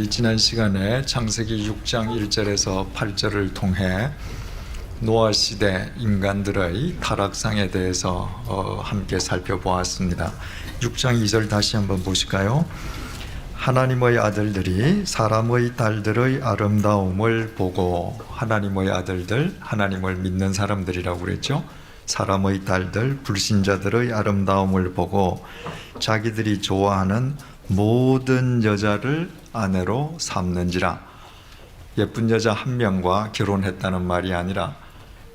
우리 지난 시간에 창세기 6장 1절에서 8절을 통해 노아 시대 인간들의 타락상에 대해서 함께 살펴보았습니다. 6장 2절 다시 한번 보실까요? 하나님의 아들들이 사람의 딸들의 아름다움을 보고, 하나님의 아들들, 하나님을 믿는 사람들이라고 그랬죠. 사람의 딸들, 불신자들의 아름다움을 보고 자기들이 좋아하는 모든 여자를 아내로 삼는지라. 예쁜 여자 한 명과 결혼했다는 말이 아니라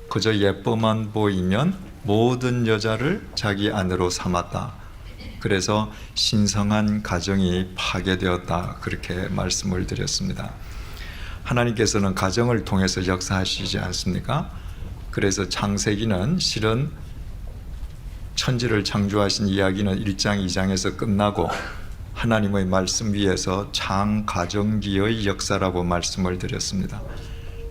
그저 예뻐만 보이면 모든 여자를 자기 아내로 삼았다. 그래서 신성한 가정이 파괴되었다, 그렇게 말씀을 드렸습니다. 하나님께서는 가정을 통해서 역사하시지 않습니까? 그래서 창세기는 실은 천지를 창조하신 이야기는 1장 2장에서 끝나고 하나님의 말씀 위에서 장가정기의 역사라고 말씀을 드렸습니다.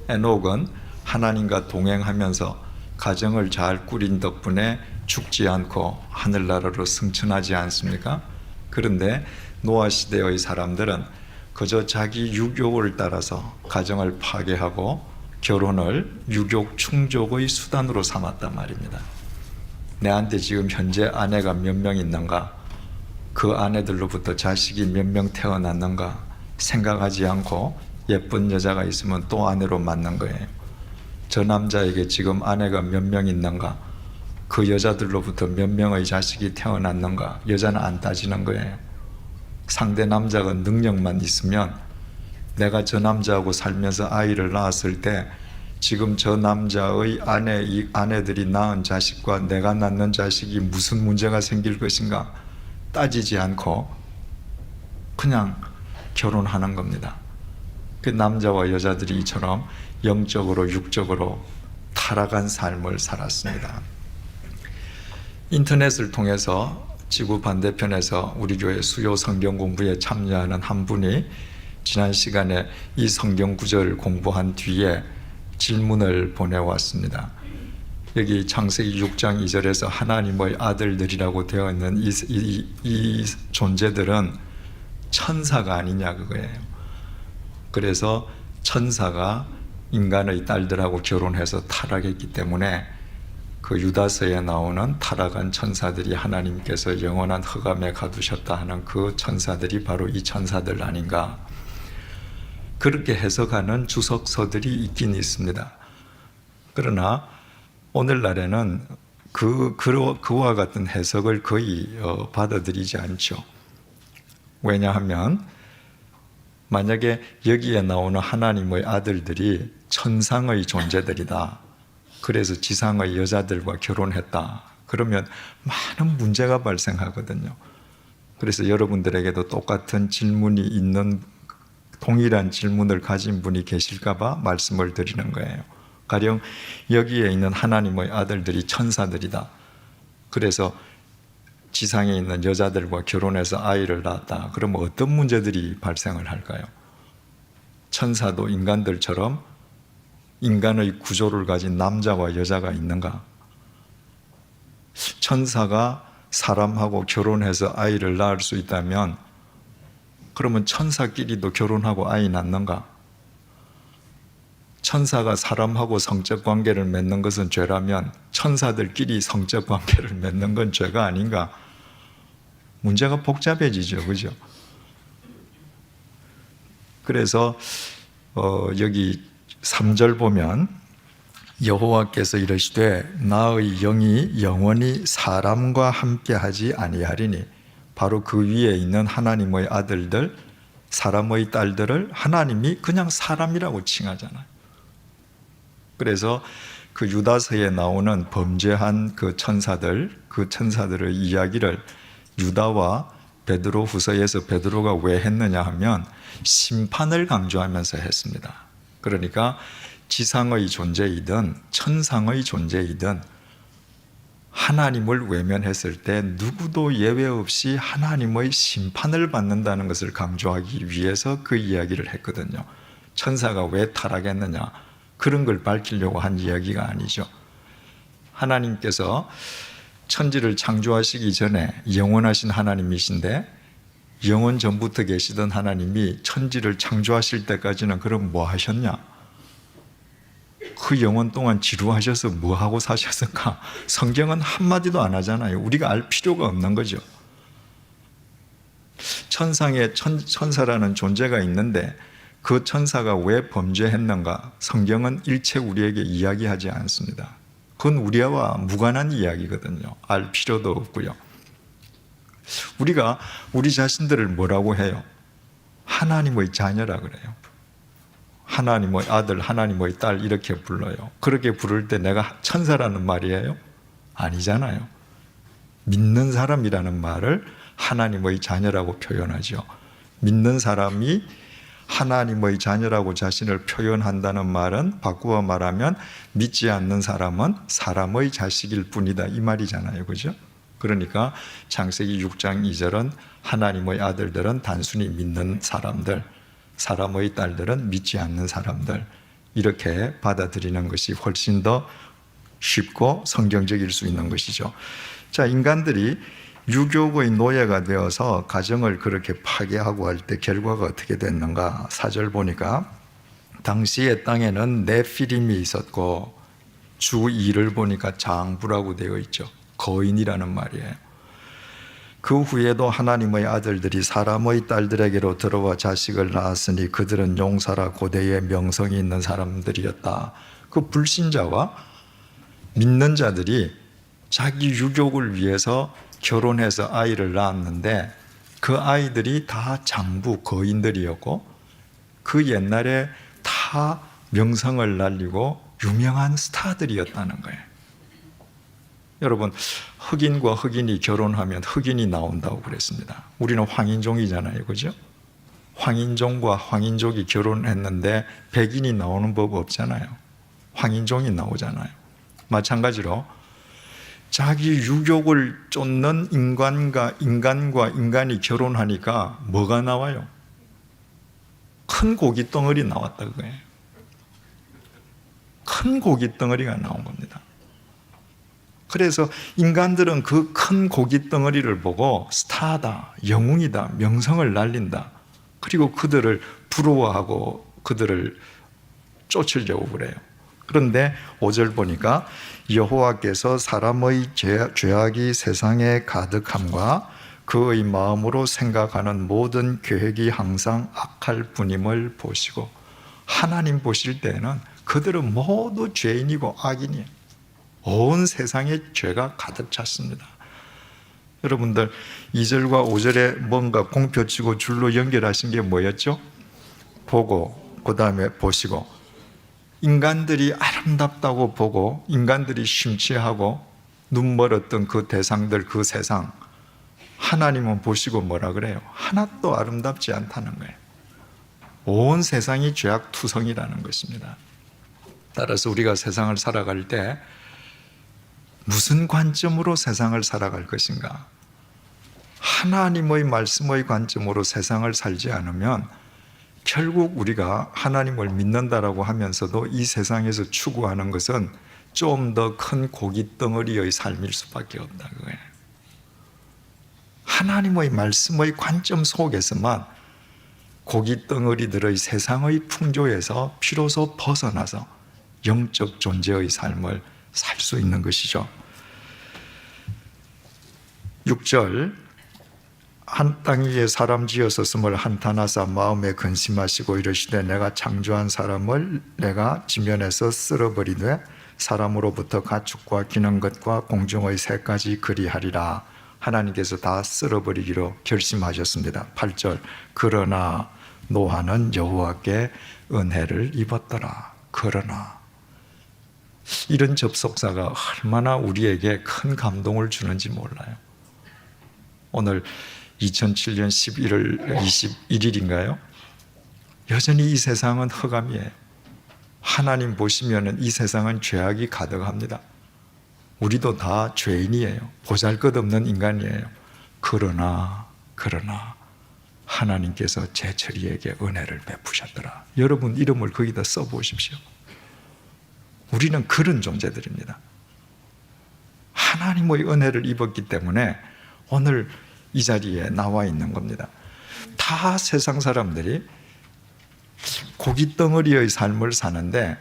에녹은 하나님과 동행하면서 가정을 잘 꾸린 덕분에 죽지 않고 하늘나라로 승천하지 않습니까? 그런데 노아 시대의 사람들은 그저 자기 유욕을 따라서 가정을 파괴하고 결혼을 유욕 충족의 수단으로 삼았단 말입니다. 내한테 지금 현재 아내가 몇 명 있는가, 그 아내들로부터 자식이 몇 명 태어났는가 생각하지 않고 예쁜 여자가 있으면 또 아내로 맞는 거예요. 저 남자에게 지금 아내가 몇 명 있는가, 그 여자들로부터 몇 명의 자식이 태어났는가, 여자는 안 따지는 거예요. 상대 남자가 능력만 있으면 내가 저 남자하고 살면서 아이를 낳았을 때 지금 저 남자의 아내들이 낳은 자식과 내가 낳는 자식이 무슨 문제가 생길 것인가 따지지 않고 그냥 결혼하는 겁니다. 그 남자와 여자들이 이처럼 영적으로 육적으로 타락한 삶을 살았습니다. 인터넷을 통해서 지구 반대편에서 우리 교회 수요 성경 공부에 참여하는 한 분이 지난 시간에 이 성경 구절을 공부한 뒤에 질문을 보내왔습니다. 여기 창세기 6장 2절에서 하나님의 아들들이라고 되어 있는 이 존재들은 천사가 아니냐, 그거예요. 그래서 천사가 인간의 딸들하고 결혼해서 타락했기 때문에 그 유다서에 나오는 타락한 천사들이 하나님께서 영원한 흑암에 가두셨다 하는 그 천사들이 바로 이 천사들 아닌가, 그렇게 해석하는 주석서들이 있긴 있습니다. 그러나 오늘날에는 그와 같은 해석을 거의 받아들이지 않죠. 왜냐하면 만약에 여기에 나오는 하나님의 아들들이 천상의 존재들이다, 그래서 지상의 여자들과 결혼했다, 그러면 많은 문제가 발생하거든요. 그래서 여러분들에게도 똑같은 질문이 있는, 동일한 질문을 가진 분이 계실까 봐 말씀을 드리는 거예요. 가령 여기에 있는 하나님의 아들들이 천사들이다, 그래서 지상에 있는 여자들과 결혼해서 아이를 낳았다, 그러면 어떤 문제들이 발생을 할까요? 천사도 인간들처럼 인간의 구조를 가진 남자와 여자가 있는가? 천사가 사람하고 결혼해서 아이를 낳을 수 있다면 그러면 천사끼리도 결혼하고 아이 낳는가? 천사가 사람하고 성적 관계를 맺는 것은 죄라면 천사들끼리 성적 관계를 맺는 건 죄가 아닌가? 문제가 복잡해지죠, 그죠? 그래서 여기 3절 보면 여호와께서 이르시되 나의 영이 영원히 사람과 함께하지 아니하리니, 바로 그 위에 있는 하나님의 아들들, 사람의 딸들을 하나님이 그냥 사람이라고 칭하잖아요. 그래서 그 유다서에 나오는 범죄한 그 천사들의 이야기를 유다와 베드로 후서에서 베드로가 왜 했느냐 하면 심판을 강조하면서 했습니다. 그러니까 지상의 존재이든 천상의 존재이든 하나님을 외면했을 때 누구도 예외 없이 하나님의 심판을 받는다는 것을 강조하기 위해서 그 이야기를 했거든요. 천사가 왜 타락했느냐, 그런 걸 밝히려고 한 이야기가 아니죠. 하나님께서 천지를 창조하시기 전에 영원하신 하나님이신데 영원 전부터 계시던 하나님이 천지를 창조하실 때까지는 그럼 뭐 하셨냐? 그 영원 동안 지루하셔서 뭐 하고 사셨을까? 성경은 한마디도 안 하잖아요. 우리가 알 필요가 없는 거죠. 천상에 천사라는 존재가 있는데 그 천사가 왜 범죄했는가? 성경은 일체 우리에게 이야기하지 않습니다. 그건 우리와 무관한 이야기거든요. 알 필요도 없고요. 우리가 우리 자신들을 뭐라고 해요? 하나님의 자녀라 그래요. 하나님의 아들, 하나님의 딸 이렇게 불러요. 그렇게 부를 때 내가 천사라는 말이에요? 아니잖아요. 믿는 사람이라는 말을 하나님의 자녀라고 표현하죠. 믿는 사람이 하나님의 자녀라고 자신을 표현한다는 말은 바꾸어 말하면 믿지 않는 사람은 사람의 자식일 뿐이다 이 말이잖아요. 그죠? 그러니까 창세기 6장 2절은 하나님의 아들들은 단순히 믿는 사람들, 사람의 딸들은 믿지 않는 사람들 이렇게 받아들이는 것이 훨씬 더 쉽고 성경적일 수 있는 것이죠. 자, 인간들이 유교의 노예가 되어서 가정을 그렇게 파괴하고 할 때 결과가 어떻게 됐는가? 4절 보니까 당시의 땅에는 네피림이 있었고 주 2를 보니까 장부라고 되어 있죠. 거인이라는 말이에요. 그 후에도 하나님의 아들들이 사람의 딸들에게로 들어와 자식을 낳았으니 그들은 용사라 고대에 명성이 있는 사람들이었다. 그 불신자와 믿는 자들이 자기 유족을 위해서 결혼해서 아이를 낳았는데 그 아이들이 다 장부, 거인들이었고 그 옛날에 다 명성을 날리고 유명한 스타들이었다는 거예요. 여러분, 흑인과 흑인이 결혼하면 흑인이 나온다고 그랬습니다. 우리는 황인종이잖아요. 그죠? 황인종과 황인족이 결혼했는데 백인이 나오는 법 없잖아요. 황인종이 나오잖아요. 마찬가지로 자기 유족을 쫓는 인간과 인간이 결혼하니까 뭐가 나와요? 큰 고기 덩어리 나왔다 그거예요. 큰 고기 덩어리가 나온 겁니다. 그래서 인간들은 그 큰 고기 덩어리를 보고 스타다, 영웅이다, 명성을 날린다. 그리고 그들을 부러워하고 그들을 쫓으려고 그래요. 그런데 5절 보니까 여호와께서 사람의 죄악이 세상에 가득함과 그의 마음으로 생각하는 모든 계획이 항상 악할 뿐임을 보시고, 하나님 보실 때는 그들은 모두 죄인이고 악인이에요. 온 세상에 죄가 가득 찼습니다. 여러분들 2절과 5절에 뭔가 공표 치고 줄로 연결하신 게 뭐였죠? 보고, 그 다음에 보시고. 인간들이 아름답다고 보고 인간들이 심취하고 눈멀었던 그 대상들, 그 세상, 하나님은 보시고 뭐라 그래요? 하나도 아름답지 않다는 거예요. 온 세상이 죄악투성이라는 것입니다. 따라서 우리가 세상을 살아갈 때 무슨 관점으로 세상을 살아갈 것인가? 하나님의 말씀의 관점으로 세상을 살지 않으면 결국 우리가 하나님을 믿는다라고 하면서도 이 세상에서 추구하는 것은 좀 더 큰 고기 덩어리의 삶일 수밖에 없다 그거예요. 하나님의 말씀의 관점 속에서만 고기 덩어리들의 세상의 풍조에서 비로소 벗어나서 영적 존재의 삶을 살 수 있는 것이죠. 6절, 한 땅 위에 사람 지었었음을 한탄하사 마음에 근심하시고 이르시되 내가 창조한 사람을 내가 지면에서 쓸어버리되 사람으로부터 가축과 기는 것과 공중의 새까지 그리하리라. 하나님께서 다 쓸어버리기로 결심하셨습니다. 8절, 그러나 노아는 여호와께 은혜를 입었더라. 그러나, 이런 접속사가 얼마나 우리에게 큰 감동을 주는지 몰라요. 오늘 2007년 11월 21일인가요? 여전히 이 세상은 흑암이에요. 하나님 보시면 이 세상은 죄악이 가득합니다. 우리도 다 죄인이에요. 보잘것없는 인간이에요. 그러나 하나님께서 제철이에게 은혜를 베푸셨더라. 여러분 이름을 거기다 써보십시오. 우리는 그런 존재들입니다. 하나님의 은혜를 입었기 때문에 오늘 이 자리에 나와 있는 겁니다. 다 세상 사람들이 고깃덩어리의 삶을 사는데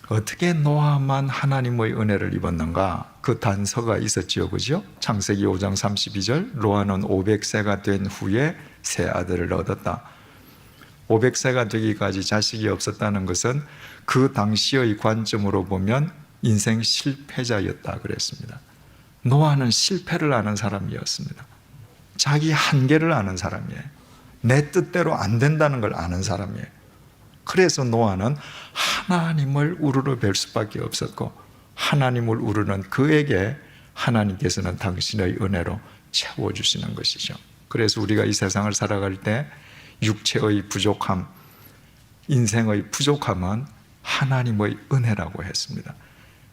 어떻게 노아만 하나님의 은혜를 입었는가? 그 단서가 있었지요, 그죠? 창세기 5장 32절, 노아는 500세가 된 후에 세 아들을 얻었다. 500세가 되기까지 자식이 없었다는 것은 그 당시의 관점으로 보면 인생 실패자였다 그랬습니다. 노아는 실패를 아는 사람이었습니다. 자기 한계를 아는 사람이에요. 내 뜻대로 안 된다는 걸 아는 사람이에요. 그래서 노아는 하나님을 우러러뵐 수밖에 없었고, 하나님을 우러는 그에게 하나님께서는 당신의 은혜로 채워주시는 것이죠. 그래서 우리가 이 세상을 살아갈 때 육체의 부족함, 인생의 부족함은 하나님의 은혜라고 했습니다.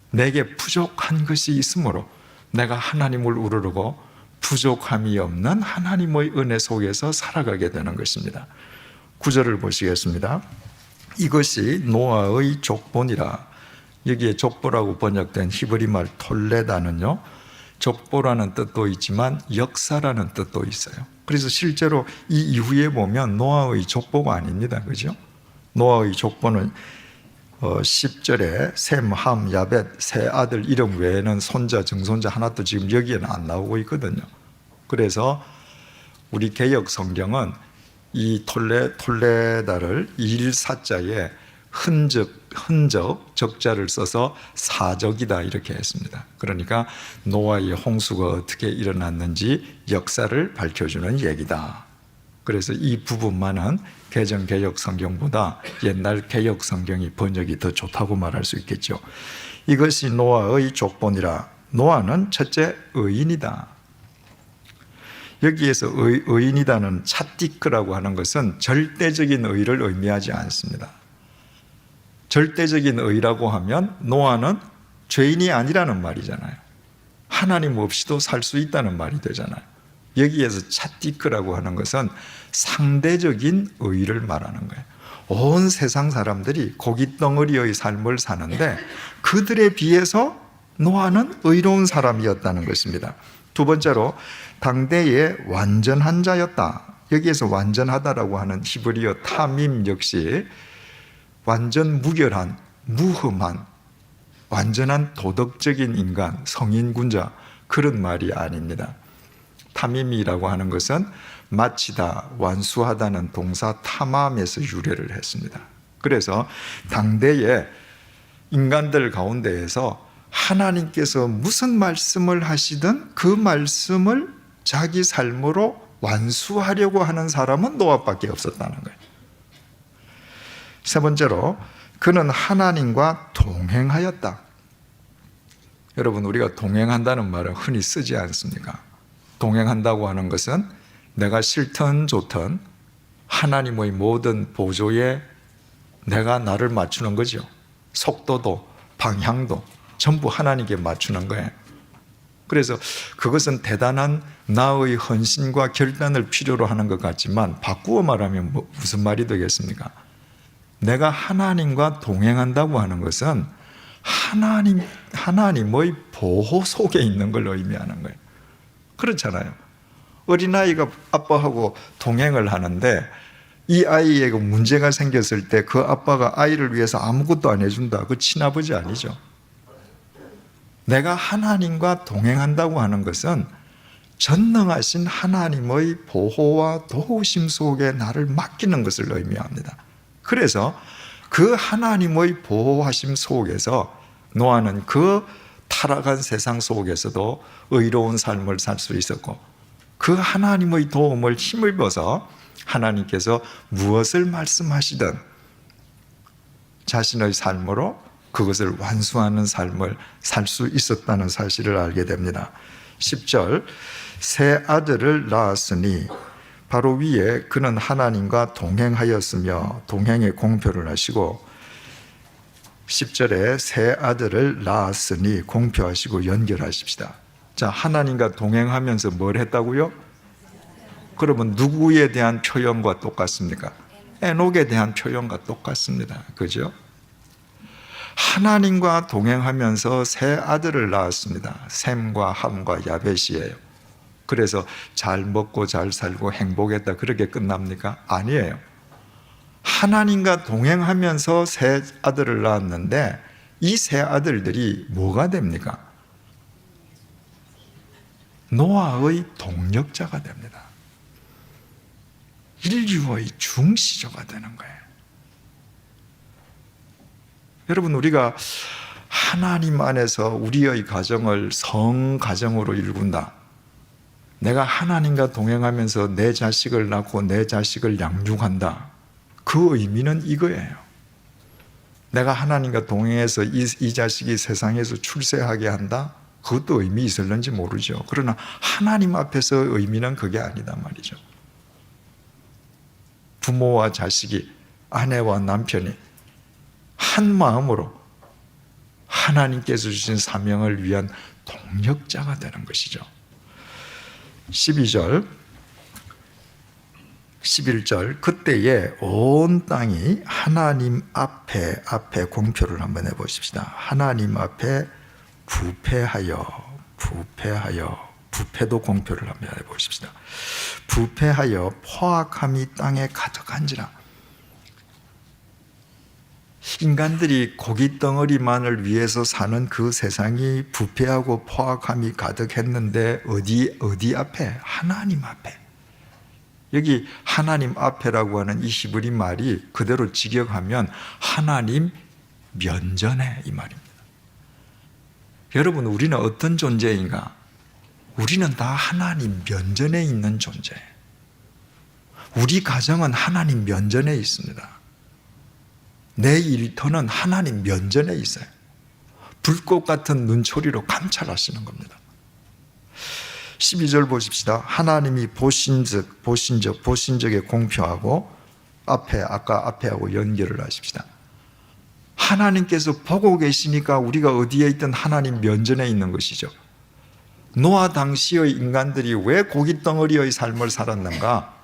내게 부족한 것이 있으므로 내가 하나님을 우러르고 부족함이 없는 하나님의 은혜 속에서 살아가게 되는 것입니다. 9절을 보시겠습니다. 이것이 노아의 족보니라. 여기에 족보라고 번역된 히브리 말 톨레다는요, 족보라는 뜻도 있지만 역사라는 뜻도 있어요. 그래서 실제로 이 이후에 보면 노아의 족보가 아닙니다. 그죠? 노아의 족보는 10절에 셈, 함, 야벳 세 아들 이름 외에는 손자, 증손자 하나도 지금 여기에는 안 나오고 있거든요. 그래서 우리 개역 성경은 이 톨레다를 일사자에 흔적, 적자를 써서 사적이다 이렇게 했습니다. 그러니까 노아의 홍수가 어떻게 일어났는지 역사를 밝혀주는 얘기다. 그래서 이 부분만은 개정 개역 성경보다 옛날 개역 성경이 번역이 더 좋다고 말할 수 있겠죠. 이것이 노아의 족보니라. 노아는 첫째 의인이다. 여기에서 의인이다는 차티크라고 하는 것은 절대적인 의를 의미하지 않습니다. 절대적인 의라고 하면 노아는 죄인이 아니라는 말이잖아요. 하나님 없이도 살 수 있다는 말이 되잖아요. 여기에서 차티크라고 하는 것은 상대적인 의를 말하는 거예요. 온 세상 사람들이 고깃덩어리의 삶을 사는데 그들에 비해서 노아는 의로운 사람이었다는 것입니다. 두 번째로 당대의 완전한 자였다. 여기에서 완전하다라고 하는 히브리어 타밈 역시 완전 무결한, 무흠한, 완전한 도덕적인 인간, 성인군자 그런 말이 아닙니다. 타밈이라고 하는 것은 마치다, 완수하다는 동사 타맘에서 유래를 했습니다. 그래서 당대의 인간들 가운데에서 하나님께서 무슨 말씀을 하시든 그 말씀을 자기 삶으로 완수하려고 하는 사람은 노아밖에 없었다는 거예요. 세 번째로 그는 하나님과 동행하였다. 여러분, 우리가 동행한다는 말은 흔히 쓰지 않습니까? 동행한다고 하는 것은 내가 싫든 좋든 하나님의 모든 보조에 내가 나를 맞추는 거죠. 속도도 방향도 전부 하나님께 맞추는 거예요. 그래서 그것은 대단한 나의 헌신과 결단을 필요로 하는 것 같지만 바꾸어 말하면 무슨 말이 되겠습니까? 내가 하나님과 동행한다고 하는 것은 하나님의 보호 속에 있는 걸 의미하는 거예요. 그렇잖아요. 어린아이가 아빠하고 동행을 하는데 이 아이에게 문제가 생겼을 때 그 아빠가 아이를 위해서 아무것도 안 해준다. 그 친아버지 아니죠. 내가 하나님과 동행한다고 하는 것은 전능하신 하나님의 보호와 도우심 속에 나를 맡기는 것을 의미합니다. 그래서 그 하나님의 보호하심 속에서 노아는 그 타락한 세상 속에서도 의로운 삶을 살 수 있었고 그 하나님의 도움을 힘입어서 하나님께서 무엇을 말씀하시든 자신의 삶으로 그것을 완수하는 삶을 살 수 있었다는 사실을 알게 됩니다. 10절 세 아들을 낳았으니 바로 위에 그는 하나님과 동행하였으며 동행의 공표를 하시고 10절에 세 아들을 낳았으니 공표하시고 연결하십시다. 자, 하나님과 동행하면서 뭘 했다고요? 그러면 누구에 대한 표현과 똑같습니까? 에녹에 대한 표현과 똑같습니다. 그죠? 하나님과 동행하면서 세 아들을 낳았습니다. 셈과 함과 야벳이에요. 그래서 잘 먹고 잘 살고 행복했다 그렇게 끝납니까? 아니에요. 하나님과 동행하면서 세 아들을 낳았는데 이 세 아들들이 뭐가 됩니까? 노아의 동력자가 됩니다. 인류의 중시조가 되는 거예요. 여러분, 우리가 하나님 안에서 우리의 가정을 성가정으로 일군다. 내가 하나님과 동행하면서 내 자식을 낳고 내 자식을 양육한다. 그 의미는 이거예요. 내가 하나님과 동행해서 이 자식이 세상에서 출세하게 한다. 그것도 의미 있을는지 모르죠. 그러나 하나님 앞에서 의미는 그게 아니다 말이죠. 부모와 자식이, 아내와 남편이 한 마음으로 하나님께서 주신 사명을 위한 동력자가 되는 것이죠. 12절, 11절, 그때에 온 땅이 하나님 앞에 공표를 한번 해보십시다. 하나님 앞에 부패하여, 부패도 공표를 한번 해보십시다. 부패하여 포악함이 땅에 가득한지라. 인간들이 고기 덩어리만을 위해서 사는 그 세상이 부패하고 포악함이 가득했는데 어디 앞에? 하나님 앞에. 여기 하나님 앞에라고 하는 이 히브리 말이 그대로 직역하면 하나님 면전에 이 말입니다. 여러분, 우리는 어떤 존재인가? 우리는 다 하나님 면전에 있는 존재예요. 우리 가정은 하나님 면전에 있습니다. 내 일터는 하나님 면전에 있어요. 불꽃 같은 눈초리로 감찰하시는 겁니다. 12절 보십시다. 하나님이 보신적에 공표하고 아까 앞에하고 연결을 하십시다. 하나님께서 보고 계시니까 우리가 어디에 있든 하나님 면전에 있는 것이죠. 노아 당시의 인간들이 왜 고깃덩어리의 삶을 살았는가?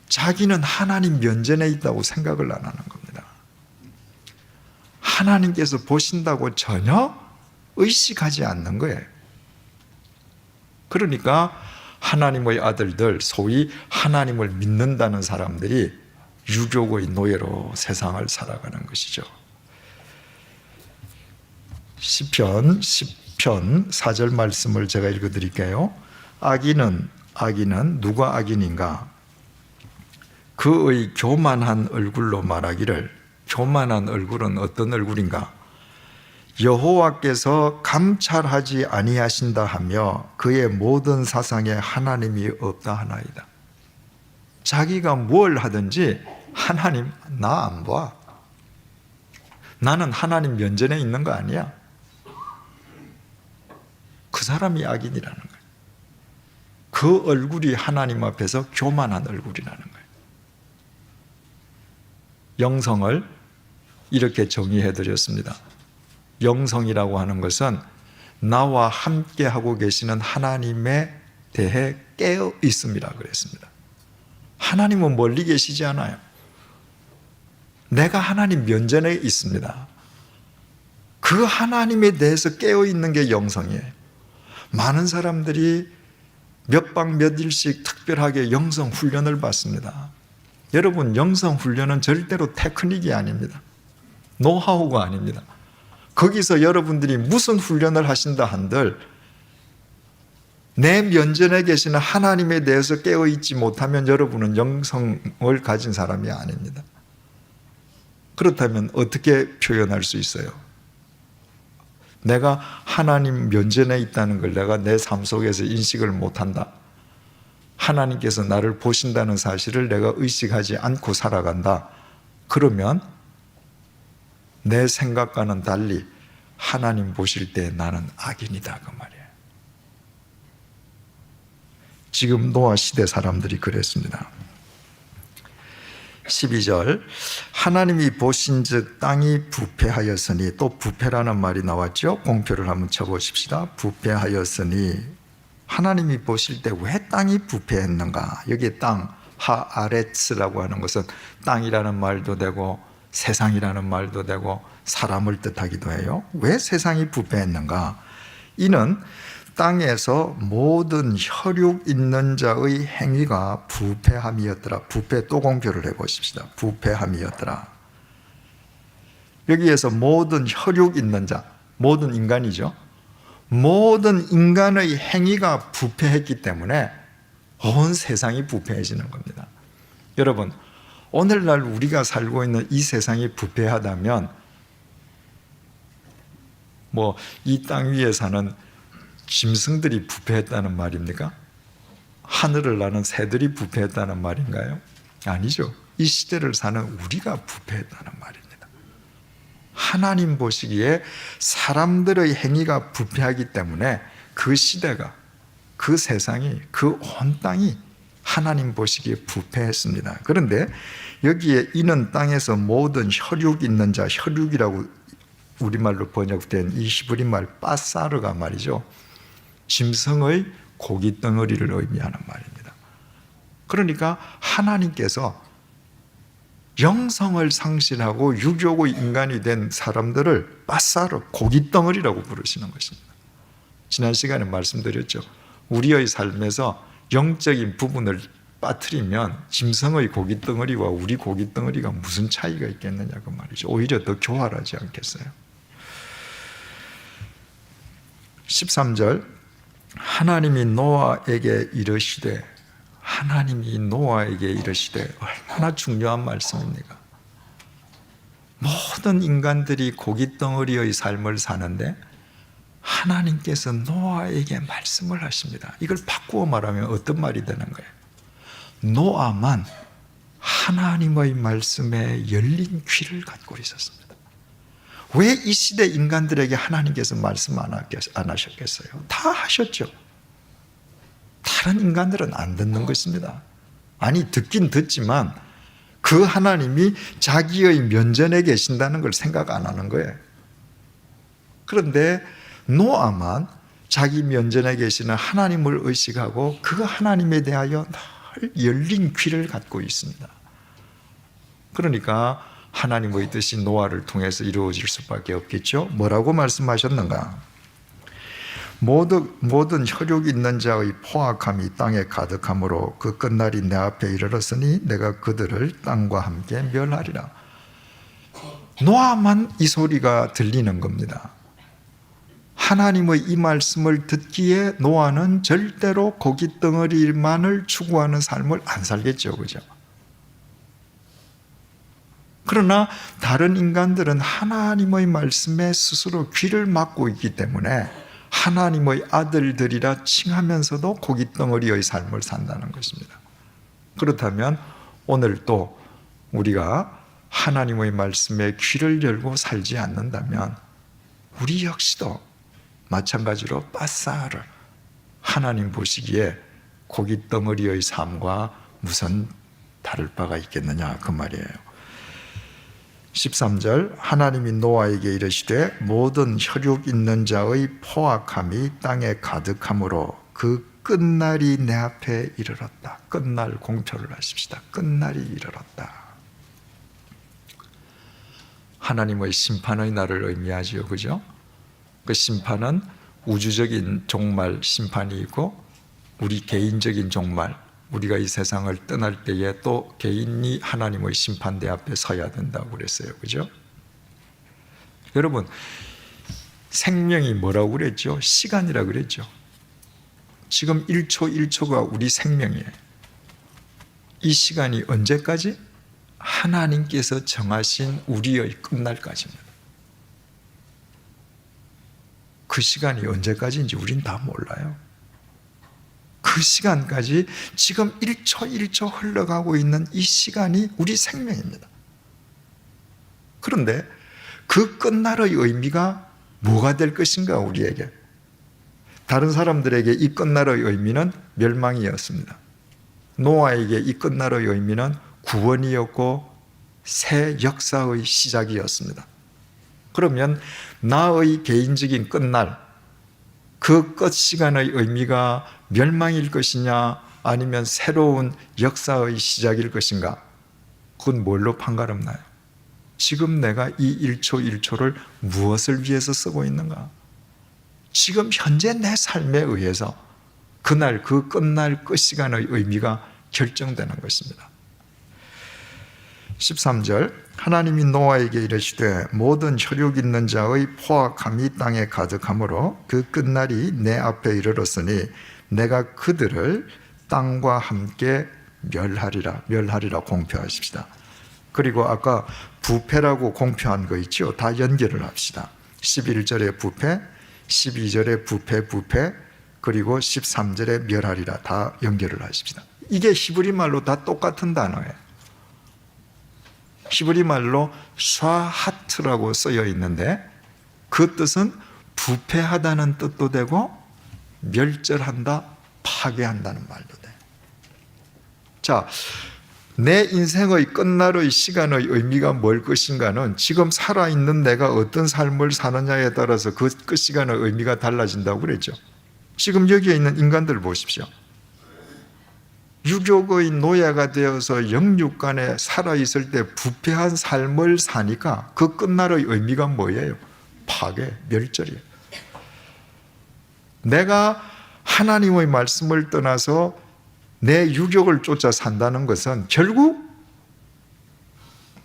자기는 하나님 면전에 있다고 생각을 안 하는 겁니다. 하나님께서 보신다고 전혀 의식하지 않는 거예요. 그러니까 하나님의 아들들, 소위 하나님을 믿는다는 사람들이 유욕의 노예로 세상을 살아가는 것이죠. 시편 10편 4절 말씀을 제가 읽어드릴게요. 악인은 누가 악인인가? 그의 교만한 얼굴로 말하기를, 교만한 얼굴은 어떤 얼굴인가? 여호와께서 감찰하지 아니하신다 하며 그의 모든 사상에 하나님이 없다 하나이다. 자기가 뭘 하든지 하나님 나 안 봐. 나는 하나님 면전에 있는 거 아니야. 그 사람이 악인이라는 거예요. 그 얼굴이 하나님 앞에서 교만한 얼굴이라는 거예요. 영성을 이렇게 정의해 드렸습니다. 영성이라고 하는 것은 나와 함께 하고 계시는 하나님에 대해 깨어 있음이라 그랬습니다. 하나님은 멀리 계시지 않아요. 내가 하나님 면전에 있습니다. 그 하나님에 대해서 깨어 있는 게 영성이에요. 많은 사람들이 몇 박 몇일씩 특별하게 영성 훈련을 받습니다. 여러분, 영성 훈련은 절대로 테크닉이 아닙니다. 노하우가 아닙니다. 거기서 여러분들이 무슨 훈련을 하신다 한들 내 면전에 계시는 하나님에 대해서 깨어있지 못하면 여러분은 영성을 가진 사람이 아닙니다. 그렇다면 어떻게 표현할 수 있어요? 내가 하나님 면전에 있다는 걸 내가 내 삶 속에서 인식을 못한다. 하나님께서 나를 보신다는 사실을 내가 의식하지 않고 살아간다. 그러면 내 생각과는 달리 하나님 보실 때 나는 악인이다 그 말이에요. 지금 노아 시대 사람들이 그랬습니다. 12절, 하나님이 보신즉 땅이 부패하였으니, 또 부패라는 말이 나왔죠. 공표를 한번 쳐보십시다. 부패하였으니, 하나님이 보실 때 왜 땅이 부패했는가? 여기 땅, 하아레츠라고 하는 것은 땅이라는 말도 되고 세상이라는 말도 되고 사람을 뜻하기도 해요. 왜 세상이 부패했는가? 이는 땅에서 모든 혈육 있는 자의 행위가 부패함이었더라. 부패 또 공표를 해보십시다. 부패함이었더라. 여기에서 모든 혈육 있는 자, 모든 인간이죠. 모든 인간의 행위가 부패했기 때문에 온 세상이 부패해지는 겁니다. 여러분, 오늘날 우리가 살고 있는 이 세상이 부패하다면 이 땅 위에 사는 짐승들이 부패했다는 말입니까? 하늘을 나는 새들이 부패했다는 말인가요? 아니죠. 이 시대를 사는 우리가 부패했다는 말입니다. 하나님 보시기에 사람들의 행위가 부패하기 때문에 그 시대가, 그 세상이, 그 온 땅이 하나님 보시기에 부패했습니다. 그런데 여기에 이는 땅에서 모든 혈육 있는 자, 혈육이라고 우리말로 번역된 이 히브리 말 빠사르가 말이죠, 짐승의 고기 덩어리를 의미하는 말입니다. 그러니까 하나님께서 영성을 상실하고 유교의 인간이 된 사람들을 빠사르, 고기 덩어리라고 부르시는 것입니다. 지난 시간에 말씀드렸죠. 우리의 삶에서 영적인 부분을 빠뜨리면 짐승의 고기 덩어리와 우리 고기 덩어리가 무슨 차이가 있겠느냐 그 말이죠. 오히려 더 교활하지 않겠어요? 13절, 하나님이 노아에게 이르시되, 하나님이 노아에게 이르시되, 얼마나 중요한 말씀입니까? 모든 인간들이 고기 덩어리의 삶을 사는데 하나님께서 노아에게 말씀을 하십니다. 이걸 바꾸어 말하면 어떤 말이 되는 거예요? 노아만 하나님의 말씀에 열린 귀를 갖고 있었습니다. 왜 이 시대 인간들에게 하나님께서 말씀 안 하셨겠어요? 다 하셨죠. 다른 인간들은 안 듣는 것입니다. 아니, 듣긴 듣지만 그 하나님이 자기의 면전에 계신다는 걸 생각 안 하는 거예요. 그런데 노아만 자기 면전에 계시는 하나님을 의식하고 그 하나님에 대하여 늘 열린 귀를 갖고 있습니다. 그러니까 하나님의 뜻이 노아를 통해서 이루어질 수밖에 없겠죠. 뭐라고 말씀하셨는가? 모든 혈육 있는 자의 포악함이 땅에 가득함으로 그 끝날이 내 앞에 이르렀으니 내가 그들을 땅과 함께 멸하리라. 노아만 이 소리가 들리는 겁니다. 하나님의 이 말씀을 듣기에 노아는 절대로 고기 덩어리만을 추구하는 삶을 안 살겠죠, 그죠? 그러나 다른 인간들은 하나님의 말씀에 스스로 귀를 막고 있기 때문에 하나님의 아들들이라 칭하면서도 고기 덩어리의 삶을 산다는 것입니다. 그렇다면 오늘 또 우리가 하나님의 말씀에 귀를 열고 살지 않는다면 우리 역시도 마찬가지로 빠싸르, 하나님 보시기에 고기 덩어리의 삶과 무슨 다를 바가 있겠느냐 그 말이에요. 13절, 하나님이 노아에게 이르시되 모든 혈육 있는 자의 포악함이 땅에 가득함으로 그 끝날이 내 앞에 이르렀다. 끝날 공표를 하십시다. 끝날이 이르렀다. 하나님의 심판의 날을 의미하지요, 그죠? 그 심판은 우주적인 종말 심판이 있고 우리 개인적인 종말, 우리가 이 세상을 떠날 때에 또 개인이 하나님의 심판대 앞에 서야 된다고 그랬어요, 그죠? 여러분, 생명이 뭐라고 그랬죠? 시간이라고 그랬죠. 지금 1초 1초가 우리 생명이에요. 이 시간이 언제까지? 하나님께서 정하신 우리의 끝날까지입니다. 그 시간이 언제까지인지 우린 다 몰라요. 그 시간까지 지금 1초 1초 흘러가고 있는 이 시간이 우리 생명입니다. 그런데 그 끝날의 의미가 뭐가 될 것인가 우리에게? 다른 사람들에게 이 끝날의 의미는 멸망이었습니다. 노아에게 이 끝날의 의미는 구원이었고 새 역사의 시작이었습니다. 그러면 나의 개인적인 끝날, 그 끝 시간의 의미가 멸망일 것이냐 아니면 새로운 역사의 시작일 것인가? 그건 뭘로 판가름나요? 지금 내가 이 1초 1초를 무엇을 위해서 쓰고 있는가? 지금 현재 내 삶에 의해서 그날 그 끝날 끝 시간의 의미가 결정되는 것입니다. 13절 하나님이 노아에게 이르시되 모든 혈육 있는 자의 포악함이 땅에 가득하므로 그 끝날이 내 앞에 이르렀으니 내가 그들을 땅과 함께 멸하리라 공표하십시다. 그리고 아까 부패라고 공표한 거 있죠? 다 연결을 합시다. 11절에 부패, 12절에 부패, 그리고 13절에 멸하리라 다 연결을 하십시다. 이게 히브리 말로 다 똑같은 단어예요. 히브리 말로 샤하트라고 쓰여 있는데 그 뜻은 부패하다는 뜻도 되고 멸절한다, 파괴한다는 말도 돼. 자, 내 인생의 끝날의 시간의 의미가 뭘 것인가는 지금 살아있는 내가 어떤 삶을 사느냐에 따라서 그 끝 시간의 의미가 달라진다고 그랬죠. 지금 여기에 있는 인간들 보십시오. 유욕의 노예가 되어서 영육간에 살아있을 때 부패한 삶을 사니까 그 끝날의 의미가 뭐예요? 파괴, 멸절이에요. 내가 하나님의 말씀을 떠나서 내 유욕을 쫓아 산다는 것은 결국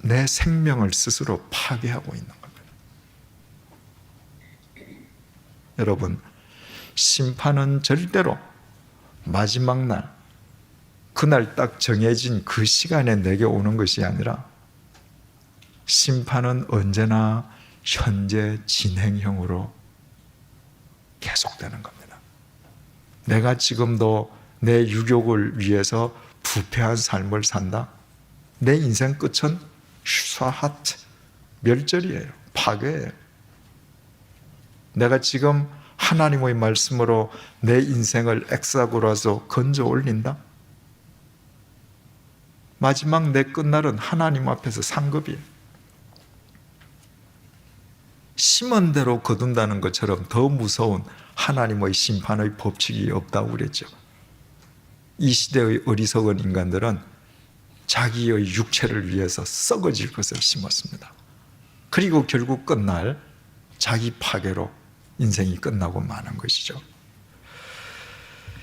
내 생명을 스스로 파괴하고 있는 겁니다. 여러분, 심판은 절대로 마지막 날, 그날 딱 정해진 그 시간에 내게 오는 것이 아니라 심판은 언제나 현재 진행형으로 계속되는 겁니다. 내가 지금도 내 유욕을 위해서 부패한 삶을 산다? 내 인생 끝은 슈사하트, 멸절이에요. 파괴예요. 내가 지금 하나님의 말씀으로 내 인생을 엑사고라서 건져 올린다? 마지막 내 끝날은 하나님 앞에서 상급이에요. 심은 대로 거둔다는 것처럼 더 무서운 하나님의 심판의 법칙이 없다고 그랬죠. 이 시대의 어리석은 인간들은 자기의 육체를 위해서 썩어질 것을 심었습니다. 그리고 결국 끝날 자기 파괴로 인생이 끝나고 마는 것이죠.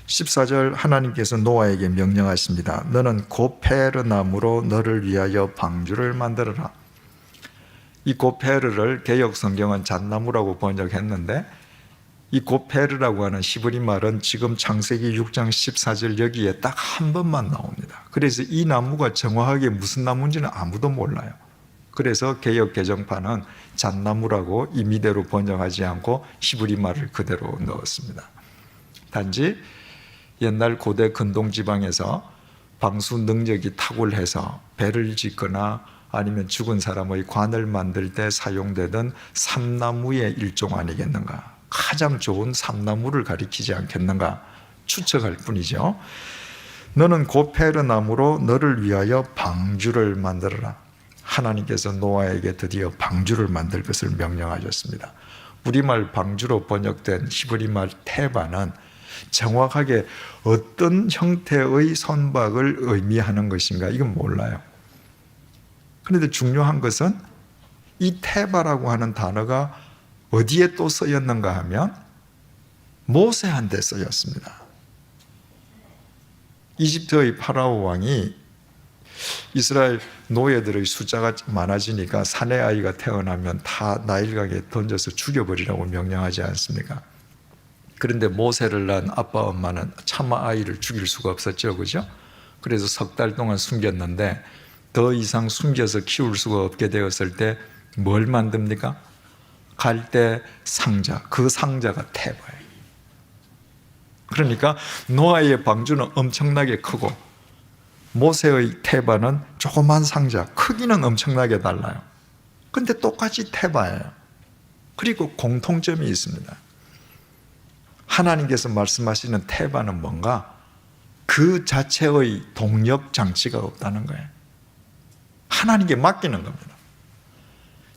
14절 하나님께서 노아에게 명령하십니다. 너는 고페르 나무로 너를 위하여 방주를 만들어라. 이 고페르를 개역 성경은 잣나무라고 번역했는데 이 고페르라고 하는 히브리 말은 지금 창세기 6장 14절 여기에 딱 한 번만 나옵니다. 그래서 이 나무가 정확하게 무슨 나무인지는 아무도 몰라요. 그래서 개역 개정판은 잣나무라고 임의대로 번역하지 않고 히브리 말을 그대로 넣었습니다. 단지 옛날 고대 근동 지방에서 방수 능력이 탁월해서 배를 짓거나 아니면 죽은 사람의 관을 만들 때 사용되던 삼나무의 일종 아니겠는가? 가장 좋은 삼나무를 가리키지 않겠는가? 추측할 뿐이죠. 너는 고페르 나무로 너를 위하여 방주를 만들어라. 하나님께서 노아에게 드디어 방주를 만들 것을 명령하셨습니다. 우리말 방주로 번역된 히브리말 테바는 정확하게 어떤 형태의 선박을 의미하는 것인가 이건 몰라요. 그런데 중요한 것은 이 테바라고 하는 단어가 어디에 또 쓰였는가 하면 모세한테 쓰였습니다. 이집트의 파라오 왕이 이스라엘 노예들의 숫자가 많아지니까 사내 아이가 태어나면 다 나일강에 던져서 죽여버리라고 명령하지 않습니까? 그런데 모세를 낳은 아빠 엄마는 차마 아이를 죽일 수가 없었죠, 그죠? 그래서 석 달 동안 숨겼는데 더 이상 숨겨서 키울 수가 없게 되었을 때 뭘 만듭니까? 갈대 상자, 그 상자가 테바예요. 그러니까 노아의 방주는 엄청나게 크고 모세의 테바는 조그만 상자, 크기는 엄청나게 달라요. 근데 똑같이 테바예요. 그리고 공통점이 있습니다. 하나님께서 말씀하시는 테바는 뭔가? 그 자체의 동력 장치가 없다는 거예요. 하나님께 맡기는 겁니다.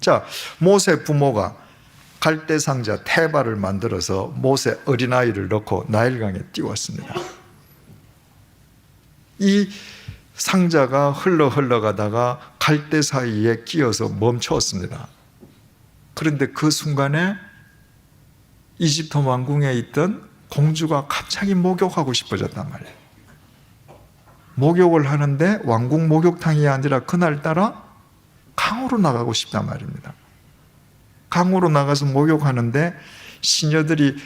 자, 모세 부모가 갈대 상자 테바를 만들어서 모세 어린아이를 넣고 나일강에 띄웠습니다. 이 상자가 흘러가다가 갈대 사이에 끼어서 멈추었습니다. 그런데 그 순간에 이집트 왕궁에 있던 공주가 갑자기 목욕하고 싶어졌단 말이에요. 목욕을 하는데 왕궁 목욕탕이 아니라 그날따라 강으로 나가고 싶단 말입니다. 강으로 나가서 목욕하는데 시녀들이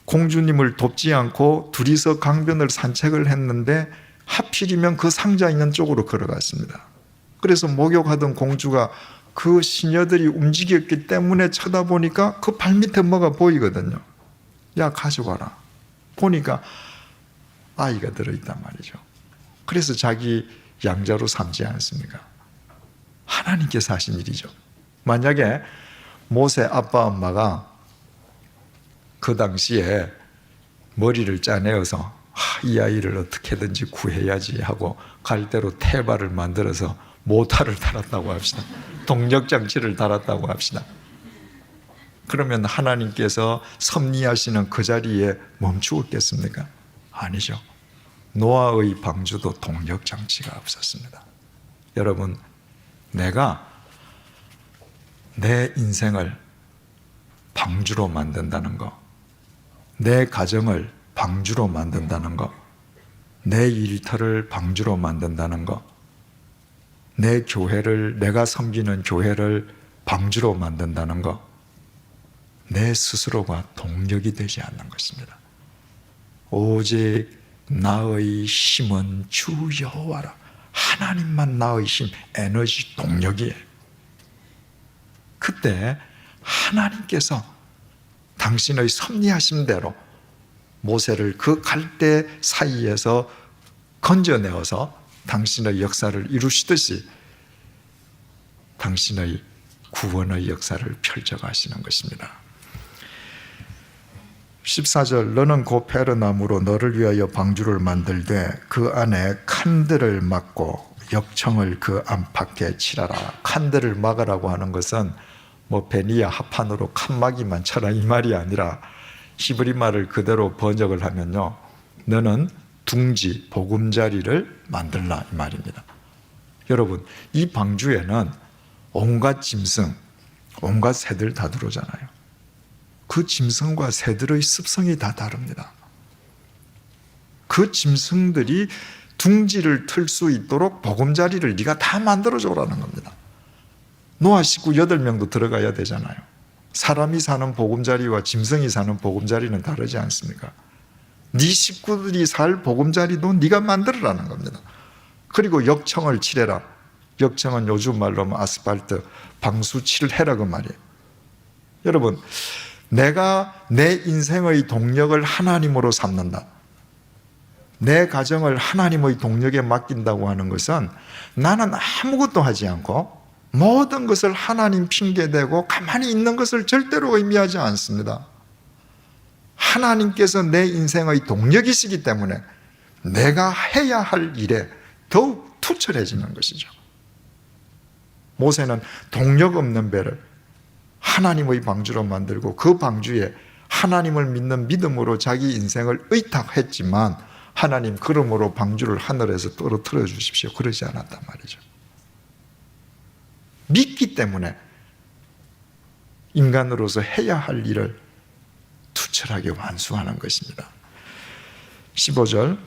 공주님을 돕지 않고 둘이서 강변을 산책을 했는데 하필이면 그 상자 있는 쪽으로 걸어갔습니다. 그래서 목욕하던 공주가 그 시녀들이 움직였기 때문에 쳐다보니까 그 발밑에 뭐가 보이거든요. 야, 가져와라. 보니까 아이가 들어있단 말이죠. 그래서 자기 양자로 삼지 않습니까? 하나님께서 하신 일이죠. 만약에 모세 아빠 엄마가 그 당시에 머리를 짜내어서 이 아이를 어떻게든지 구해야지 하고 갈대로 태발을 만들어서 모타를 달았다고 합시다. 동력장치를 달았다고 합시다. 그러면 하나님께서 섭리하시는 그 자리에 멈추었겠습니까? 아니죠. 노아의 방주도 동력장치가 없었습니다. 여러분, 내가 내 인생을 방주로 만든다는 거, 내 가정을 방주로 만든다는 거, 내 일터를 방주로 만든다는 거, 내 교회를, 내가 섬기는 교회를 방주로 만든다는 거, 내 스스로가 동력이 되지 않는 것입니다. 오직 나의 힘은 주 여호와라. 하나님만 나의 힘, 에너지, 동력이에요. 그때 하나님께서 당신의 섭리하심대로 모세를 그 갈대 사이에서 건져내어서 당신의 역사를 이루시듯이 당신의 구원의 역사를 펼쳐가시는 것입니다. 14절, 너는 곧 베르나무로 너를 위하여 방주를 만들되 그 안에 칸들을 막고 역청을 그 안팎에 칠하라. 칸들을 막으라고 하는 것은 뭐 베니야 합판으로 칸막이만 쳐라 이 말이 아니라 히브리 말을 그대로 번역을 하면요, 너는 둥지, 보금자리를 만들라 이 말입니다. 여러분, 이 방주에는 온갖 짐승, 온갖 새들 다 들어오잖아요. 그 짐승과 새들의 습성이 다 다릅니다. 그 짐승들이 둥지를 틀 수 있도록 보금자리를 네가 다 만들어줘라는 겁니다. 노아 식구 8명도 들어가야 되잖아요. 사람이 사는 보금자리와 짐승이 사는 보금자리는 다르지 않습니까? 네 식구들이 살 보금자리도 네가 만들어라는 겁니다. 그리고 역청을 칠해라. 역청은 요즘 말로 하면 아스팔트, 방수 칠해라 그 말이에요. 여러분, 내가 내 인생의 동력을 하나님으로 삼는다, 내 가정을 하나님의 동력에 맡긴다고 하는 것은 나는 아무것도 하지 않고 모든 것을 하나님 핑계대고 가만히 있는 것을 절대로 의미하지 않습니다. 하나님께서 내 인생의 동력이시기 때문에 내가 해야 할 일에 더욱 투철해지는 것이죠. 모세는 동력 없는 배를 하나님의 방주로 만들고 그 방주에 하나님을 믿는 믿음으로 자기 인생을 의탁했지만 하나님 그러므로 방주를 하늘에서 떨어뜨려 주십시오 그러지 않았단 말이죠. 믿기 때문에 인간으로서 해야 할 일을 투철하게 완수하는 것입니다. 15절,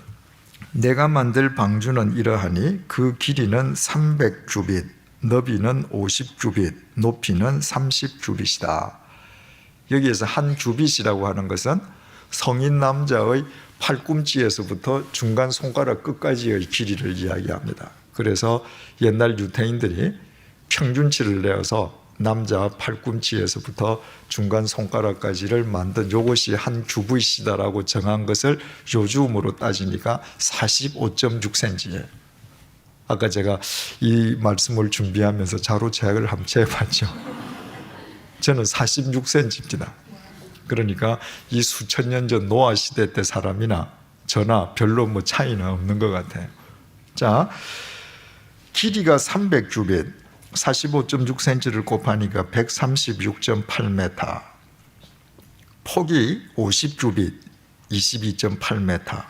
내가 만들 방주는 이러하니 그 길이는 300규빗, 너비는 50규빗, 높이는 30규빗이다. 여기에서 한 규빗이라고 하는 것은 성인 남자의 팔꿈치에서부터 중간 손가락 끝까지의 길이를 이야기합니다. 그래서 옛날 유태인들이 평균치를 내어서 남자 팔꿈치에서부터 중간 손가락까지를 만든 이것이 한 규빗이다라고 정한 것을 요즘으로 따지니까 45.6cm예요. 아까 제가 이 말씀을 준비하면서 자료 제약을 한번 재봤죠. 저는 46cm입니다. 그러니까 이 수천 년 전 노아 시대 때 사람이나 저나 별로 뭐 차이는 없는 것 같아요. 자, 길이가 300규빗, 45.6cm를 곱하니까 136.8m, 폭이 50규빗, 22.8m,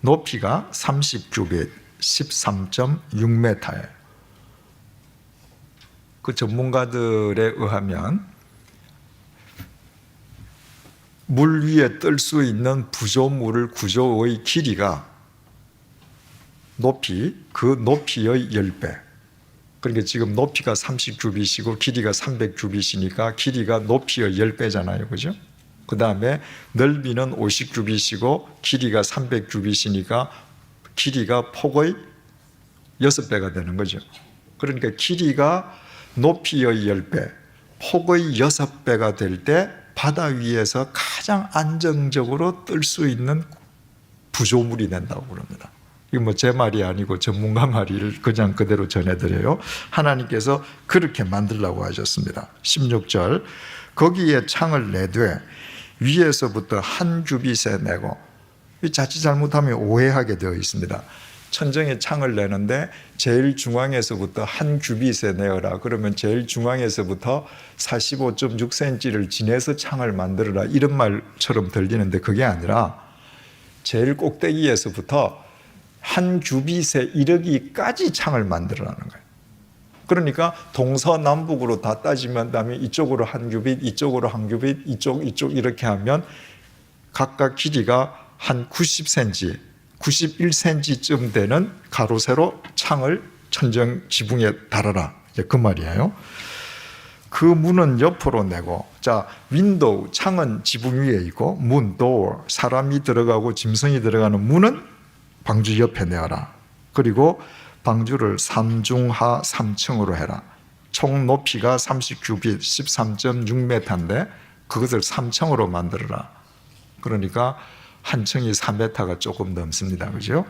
높이가 30규빗, 13.6m예요. 그 전문가들에 의하면 물 위에 뜰 수 있는 부조물 구조의 길이가 그 높이의 10배. 그러니까 지금 높이가 30규빗이고 길이가 300규빗이니까 길이가 높이의 10배잖아요. 그죠? 그 다음에 넓이는 50규빗이고 길이가 300규빗이니까 길이가 폭의 6배가 되는 거죠. 그러니까 길이가 높이의 10배, 폭의 6배가 될 때 바다 위에서 가장 안정적으로 뜰 수 있는 구조물이 된다고 그럽니다. 이거 뭐 제 말이 아니고 전문가 말을 그냥 그대로 전해드려요. 하나님께서 그렇게 만들라고 하셨습니다. 16절, 거기에 창을 내되 위에서부터 한 규빗에 내고, 자칫 잘못하면 오해하게 되어 있습니다. 천정에 창을 내는데 제일 중앙에서부터 한 규빗에 내어라. 그러면 제일 중앙에서부터 45.6cm를 지내서 창을 만들어라. 이런 말처럼 들리는데 그게 아니라 제일 꼭대기에서부터 한 규빗에 이르기까지 창을 만들어라는 거예요. 그러니까 동서남북으로 다 따지면 다음에 이쪽으로 한 규빗, 이쪽으로 한 규빗, 이쪽 이렇게 하면 각각 길이가 한 90cm, 91cm쯤 되는 가로 세로 창을 천정 지붕에 달아라. 그 말이에요. 그 문은 옆으로 내고, 자, 윈도우, 창은 지붕 위에 있고, 문, door, 사람이 들어가고 짐승이 들어가는 문은 방주 옆에 내어라. 그리고 방주를 3중하 3층으로 해라. 총 높이가 30규빗 13.6m인데 그것을 3층으로 만들어라. 그러니까 한 층이 4m가 조금 넘습니다. 그죠?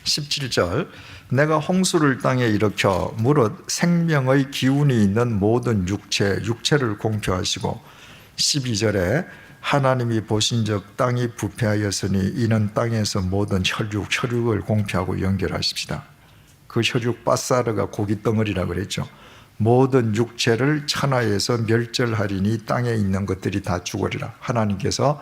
17절, 내가 홍수를 땅에 일으켜 무릇 생명의 기운이 있는 모든 육체를 공표하시고, 12절에 하나님이 보신즉 땅이 부패하였으니 이는 땅에서 모든 혈육을 공표하고 연결하십시다. 그 혈육 바사르가 고깃덩어리라고 그랬죠. 모든 육체를 천하에서 멸절하리니 땅에 있는 것들이 다 죽으리라. 하나님께서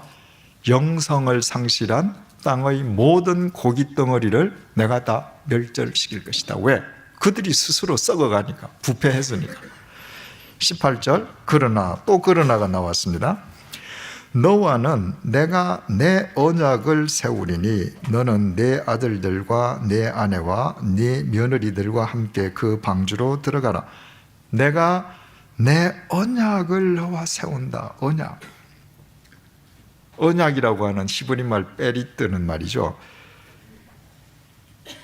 영성을 상실한 땅의 모든 고깃덩어리를 내가 다 멸절시킬 것이다. 왜? 그들이 스스로 썩어가니까, 부패했으니까. 18절, 그러나가 나왔습니다. 너와는 내가 내 언약을 세우리니 너는 내 아들들과 내 아내와 네 며느리들과 함께 그 방주로 들어가라. 내가 내 언약을 너와 세운다. 언약이라고 하는 히브리 말 베리뜨는 말이죠.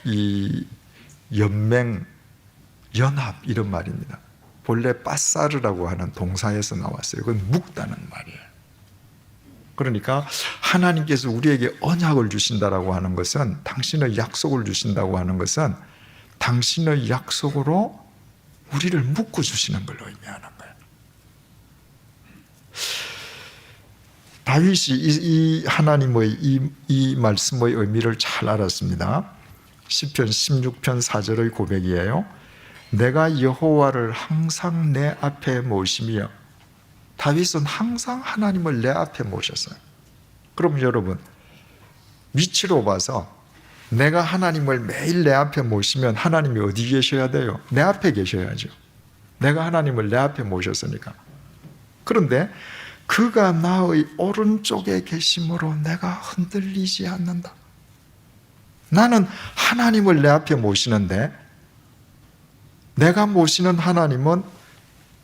이 연맹, 연합 이런 말입니다. 본래 빠사르라고 하는 동사에서 나왔어요. 그건 묶다는 말이에요. 그러니까 하나님께서 우리에게 언약을 주신다라고 하는 것은, 당신의 약속을 주신다고 하는 것은 당신의 약속으로 우리를 묶어 주시는 걸 의미하는 거예요. 다윗이 이 하나님의 이 말씀의 의미를 잘 알았습니다. 시편 16편 4절의 고백이에요. 내가 여호와를 항상 내 앞에 모시며, 다윗은 항상 하나님을 내 앞에 모셨어요. 그럼 여러분, 위치로 봐서 내가 하나님을 매일 내 앞에 모시면 하나님이 어디 계셔야 돼요? 내 앞에 계셔야죠. 내가 하나님을 내 앞에 모셨으니까. 그런데 그가 나의 오른쪽에 계심으로 내가 흔들리지 않는다. 나는 하나님을 내 앞에 모시는데, 내가 모시는 하나님은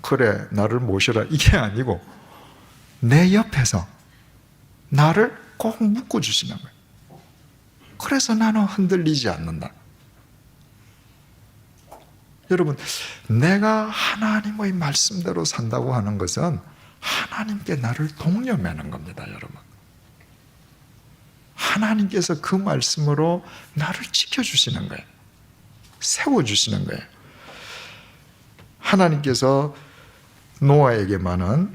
그래 나를 모셔라 이게 아니고 내 옆에서 나를 꼭 묶어주시는 거예요. 그래서 나는 흔들리지 않는다. 여러분, 내가 하나님의 말씀대로 산다고 하는 것은 하나님께 나를 동념하는 겁니다. 여러분, 하나님께서 그 말씀으로 나를 지켜주시는 거예요. 세워주시는 거예요. 하나님께서 노아에게만은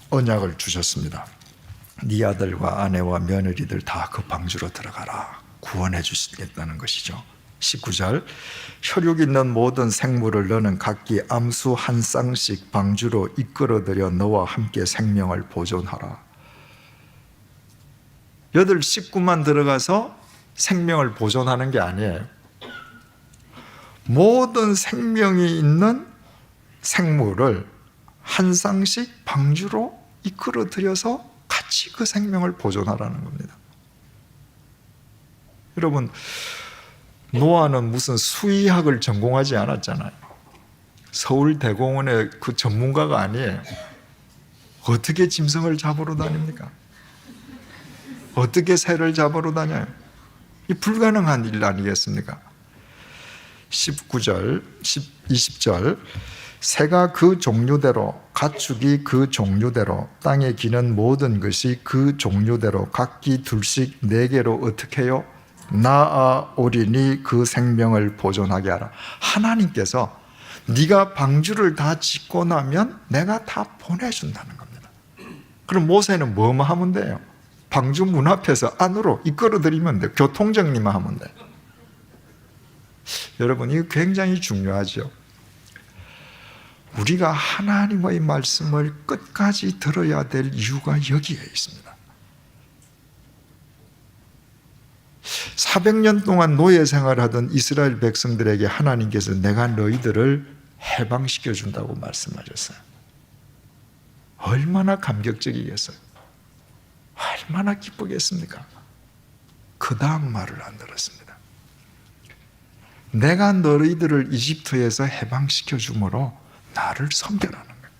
언약을 주셨습니다. 네 아들과 아내와 며느리들 다 그 방주로 들어가라. 구원해 주시겠다는 것이죠. 19절, 혈육 있는 모든 생물을 너는 각기 암수 한 쌍씩 방주로 이끌어들여 너와 함께 생명을 보존하라. 8 식구만 들어가서 생명을 보존하는 게 아니에요. 모든 생명이 있는 생물을 한 쌍씩 방주로 이끌어들여서 같이 그 생명을 보존하라는 겁니다. 여러분, 노아는 무슨 수의학을 전공하지 않았잖아요. 서울대공원의 그 전문가가 아니에요. 어떻게 짐승을 잡으러 다닙니까? 어떻게 새를 잡으러 다녀요? 이 불가능한 일 아니겠습니까? 19절, 20절 새가 그 종류대로, 가축이 그 종류대로, 땅에 기는 모든 것이 그 종류대로 각기 둘씩 4개로 어떻게 해요? 낳아오리니 그 생명을 보존하게 하라. 하나님께서 네가 방주를 다 짓고 나면 내가 다 보내준다는 겁니다. 그럼 모세는 뭐만 하면 돼요? 방주 문 앞에서 안으로 이끌어들이면 돼요. 교통정리만 하면 돼요. 여러분, 이거 굉장히 중요하죠. 우리가 하나님의 말씀을 끝까지 들어야 될 이유가 여기에 있습니다. 400년 동안 노예 생활하던 이스라엘 백성들에게 하나님께서 내가 너희들을 해방시켜 준다고 말씀하셨어요. 얼마나 감격적이겠어요? 얼마나 기쁘겠습니까? 그 다음 말을 안 들었습니다. 내가 너희들을 이집트에서 해방시켜 주므로 나를 섬겨라는 거예요.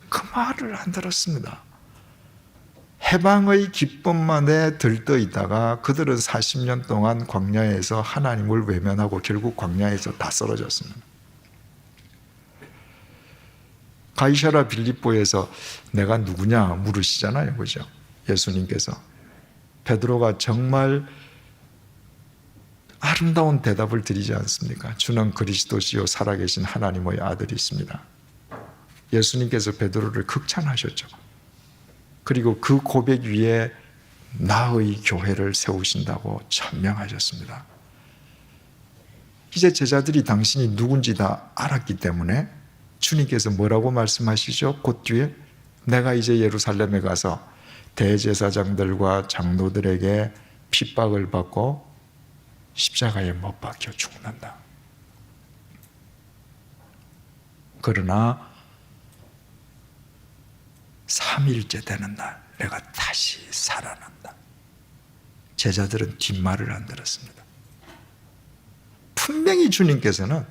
그 말을 안 들었습니다. 해방의 기쁨만에 들떠 있다가 그들은 40년 동안 광야에서 하나님을 외면하고 결국 광야에서 다 쓰러졌습니다. 가이사랴 빌립보에서 내가 누구냐 물으시잖아요, 그죠? 예수님께서. 베드로가 정말 아름다운 대답을 드리지 않습니까? 주는 그리스도시요 살아계신 하나님의 아들이십니다. 예수님께서 베드로를 극찬하셨죠. 그리고 그 고백 위에 나의 교회를 세우신다고 천명하셨습니다. 이제 제자들이 당신이 누군지 다 알았기 때문에 주님께서 뭐라고 말씀하시죠? 곧 뒤에 내가 이제 예루살렘에 가서 대제사장들과 장로들에게 핍박을 받고 십자가에 못 박혀 죽는다. 그러나 3일째 되는 날 내가 다시 살아난다. 제자들은 뒷말을 안 들었습니다. 분명히 주님께서는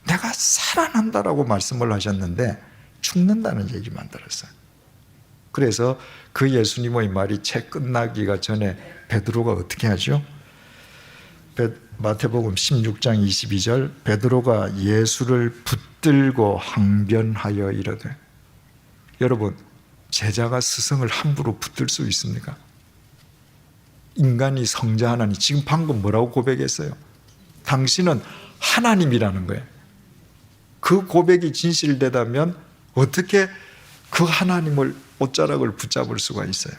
내가 살아난다라고 말씀을 하셨는데 죽는다는 얘기만 들었어요. 그래서 그 예수님의 말이 채 끝나기가 전에 베드로가 어떻게 하죠? 마태복음 16장 22절 베드로가 예수를 붙들고 항변하여 이르되. 여러분, 제자가 스승을 함부로 붙들 수 있습니까? 인간이 성자하나니 지금 방금 뭐라고 고백했어요? 당신은 하나님이라는 거예요. 그 고백이 진실되다면 어떻게 그 하나님을 옷자락을 붙잡을 수가 있어요?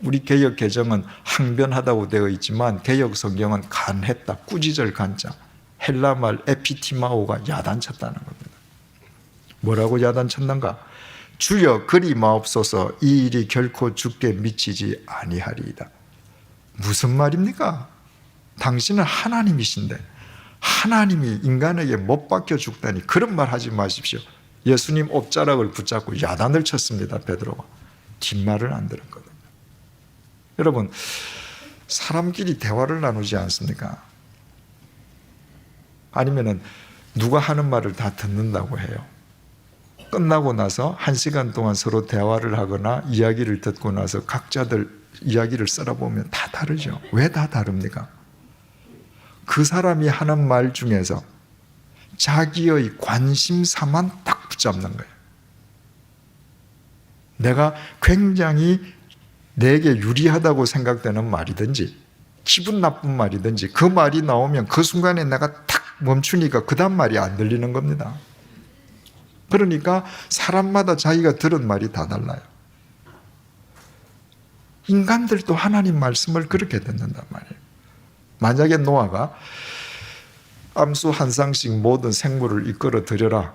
우리 개역 개정은 항변하다고 되어 있지만 개역 성경은 간했다, 꾸짖을 간자, 헬라말 에피티마오가 야단쳤다는 겁니다. 뭐라고 야단쳤는가? 주여 그리 마옵소서, 이 일이 결코 주께 미치지 아니하리이다. 무슨 말입니까? 당신은 하나님이신데 하나님이 인간에게 못 박혀 죽다니 그런 말 하지 마십시오. 예수님 옷자락을 붙잡고 야단을 쳤습니다. 베드로가. 뒷말을 안 들은 거거든요. 여러분, 사람끼리 대화를 나누지 않습니까? 아니면은 누가 하는 말을 다 듣는다고 해요. 끝나고 나서 1시간 동안 서로 대화를 하거나 이야기를 듣고 나서 각자들 이야기를 써보면 다 다르죠. 왜 다 다릅니까? 그 사람이 하는 말 중에서 자기의 관심사만 딱 붙잡는 거예요. 내가 굉장히 내게 유리하다고 생각되는 말이든지 기분 나쁜 말이든지 그 말이 나오면 그 순간에 내가 탁 멈추니까 그 다음 말이 안 들리는 겁니다. 그러니까 사람마다 자기가 들은 말이 다 달라요. 인간들도 하나님 말씀을 그렇게 듣는단 말이에요. 만약에 노아가 암수 한 쌍씩 모든 생물을 이끌어 들여라,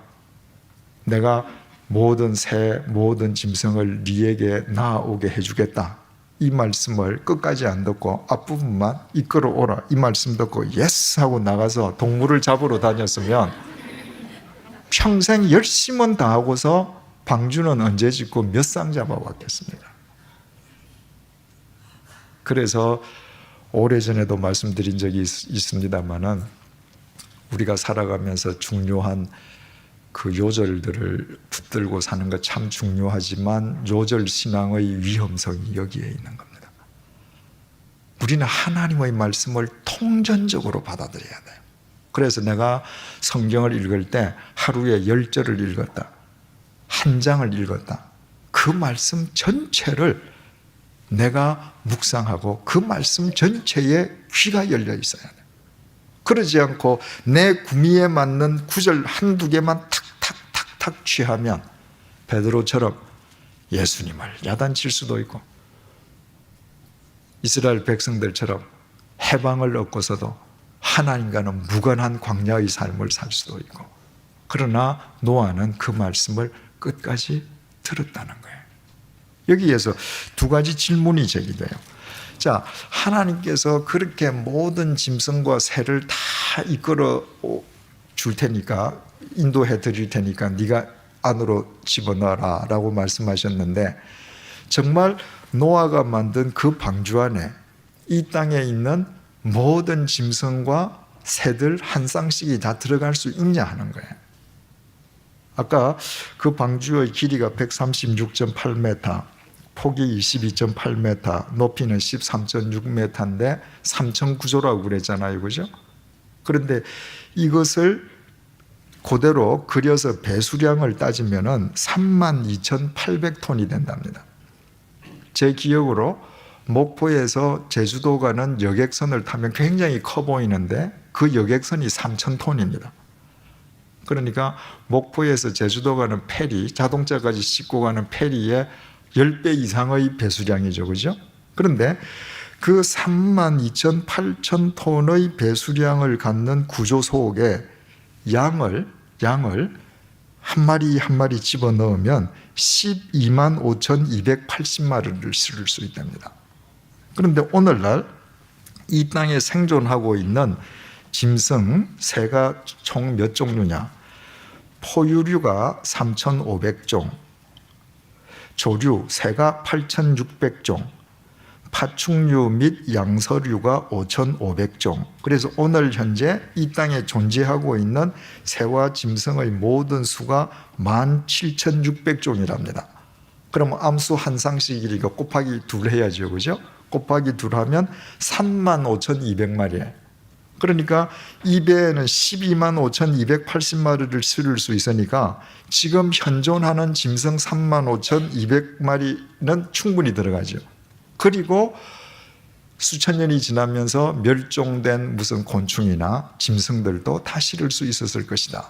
내가 모든 새, 모든 짐승을 네에게 낳아오게 해주겠다, 이 말씀을 끝까지 안 듣고 앞부분만 이끌어 오라 이 말씀 듣고 예스 하고 나가서 동물을 잡으러 다녔으면 평생 열심은 다하고서 방주는 언제 짓고 몇 쌍 잡아왔겠습니까? 그래서 오래전에도 말씀드린 적이 있습니다만은 우리가 살아가면서 중요한 그 요절들을 붙들고 사는 것 참 중요하지만 요절 신앙의 위험성이 여기에 있는 겁니다. 우리는 하나님의 말씀을 통전적으로 받아들여야 돼요. 그래서 내가 성경을 읽을 때 하루에 10절을 읽었다, 한 장을 읽었다, 그 말씀 전체를 내가 묵상하고 그 말씀 전체에 귀가 열려 있어야 돼요. 그러지 않고 내 구미에 맞는 구절 한두 개만 탁탁탁탁 취하면 베드로처럼 예수님을 야단칠 수도 있고 이스라엘 백성들처럼 해방을 얻고서도 하나님과는 무관한 광야의 삶을 살 수도 있고, 그러나 노아는 그 말씀을 끝까지 들었다는 거예요. 여기에서 두 가지 질문이 제기돼요. 자, 하나님께서 그렇게 모든 짐승과 새를 다 이끌어 줄 테니까, 인도해 드릴 테니까 네가 안으로 집어넣어라 라고 말씀하셨는데, 정말 노아가 만든 그 방주 안에 이 땅에 있는 모든 짐승과 새들 한 쌍씩이 다 들어갈 수 있냐 하는 거예요. 아까 그 방주의 길이가 136.8m, 폭이 22.8m, 높이는 13.6m인데 3,009조라고 그랬잖아요, 그죠? 그런데 이것을 그대로 그려서 배수량을 따지면은 32,800톤이 된답니다. 제 기억으로 목포에서 제주도 가는 여객선을 타면 굉장히 커 보이는데 그 여객선이 3,000톤입니다. 그러니까 목포에서 제주도 가는 페리, 자동차까지 싣고 가는 페리의 10배 이상의 배수량이죠, 그죠? 그런데 그 32,800톤의 배수량을 갖는 구조 속에 양을 한 마리 한 마리 집어넣으면 125,280마리를 실을 수 있답니다. 그런데 오늘날 이 땅에 생존하고 있는 짐승, 새가 총 몇 종류냐? 포유류가 3,500종, 조류, 새가 8,600종, 파충류 및 양서류가 5,500종. 그래서 오늘 현재 이 땅에 존재하고 있는 새와 짐승의 모든 수가 17,600종이랍니다. 그러면 암수 한 쌍씩이니까 곱하기 2 해야죠, 그죠? 곱하기 2 하면 35,200마리예요. 그러니까 이 배에는 125,280마리를 실을 수 있으니까 지금 현존하는 짐승 35,200마리는 충분히 들어가죠. 그리고 수천 년이 지나면서 멸종된 무슨 곤충이나 짐승들도 다 실을 수 있었을 것이다.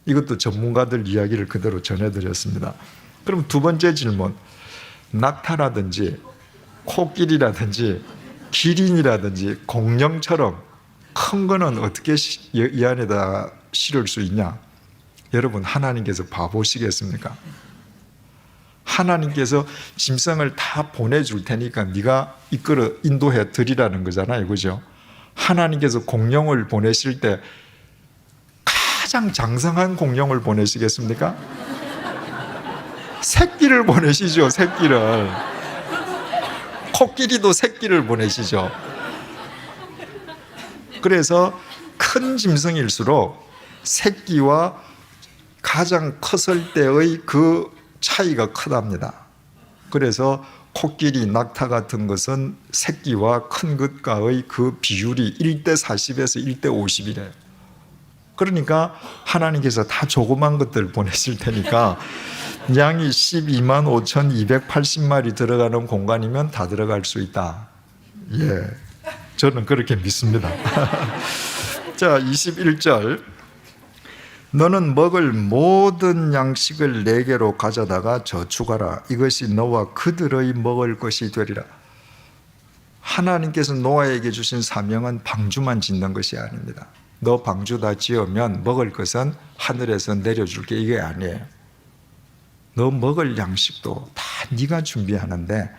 이것도 전문가들 이야기를 그대로 전해드렸습니다. 그럼 두 번째 질문, 낙타라든지 코끼리라든지 기린이라든지 공룡처럼 큰 거는 어떻게 이 안에다 실을 수 있냐? 여러분, 하나님께서 바보시겠습니까? 하나님께서 짐승을 다 보내줄 테니까 네가 이끌어 인도해 드리라는 거잖아요, 그죠? 하나님께서 공룡을 보내실 때 가장 장성한 공룡을 보내시겠습니까? 새끼를 보내시죠, 새끼를. 코끼리도 새끼를 보내시죠. 그래서 큰 짐승일수록 새끼와 가장 컸을 때의 그 차이가 크답니다. 그래서 코끼리, 낙타 같은 것은 새끼와 큰 것과의 그 비율이 1:40에서 1:50이래요. 그러니까 하나님께서 다 조그만 것들 보내실 테니까 양이 125,280마리 들어가는 공간이면 다 들어갈 수 있다. 예, 저는 그렇게 믿습니다. 자, 21절. 너는 먹을 모든 양식을 내게로 가져다가 저축하라. 이것이 너와 그들의 먹을 것이 되리라. 하나님께서 노아에게 주신 사명은 방주만 짓는 것이 아닙니다. 너 방주 다 지으면 먹을 것은 하늘에서 내려줄게, 이게 아니에요. 너 먹을 양식도 다 네가 준비하는데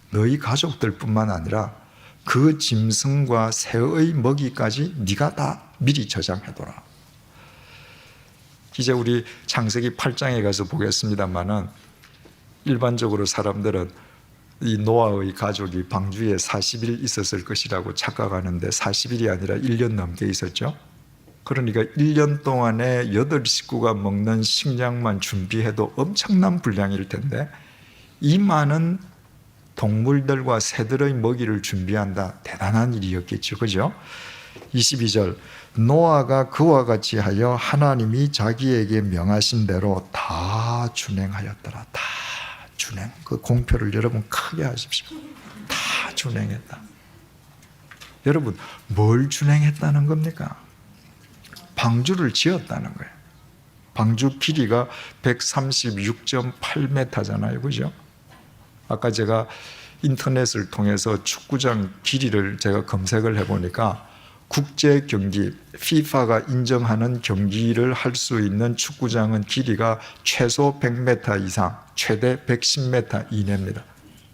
너희 가족들뿐만 아니라 그 짐승과 새의 먹이까지 네가 다 미리 저장해둬라. 이제 우리 창세기 8장에 가서 보겠습니다만은 일반적으로 사람들은 이 노아의 가족이 방주에 40일 있었을 것이라고 착각하는데 40일이 아니라 1년 넘게 있었죠. 그러니까 1년 동안에 8식구가 먹는 식량만 준비해도 엄청난 분량일 텐데 이 많은 동물들과 새들의 먹이를 준비한다. 대단한 일이었겠죠. 그죠? 22절 노아가 그와 같이 하여 하나님이 자기에게 명하신 대로 다 준행하였더라. 다 준행. 그 공표를 여러분 크게 하십시오. 다 준행했다. 여러분 뭘 준행했다는 겁니까? 방주를 지었다는 거예요. 방주 길이가 136.8m잖아요. 그죠? 아까 제가 인터넷을 통해서 축구장 길이를 제가 검색을 해보니까 국제 경기, FIFA가 인정하는 경기를 할 수 있는 축구장은 길이가 최소 100m 이상, 최대 110m 이내입니다.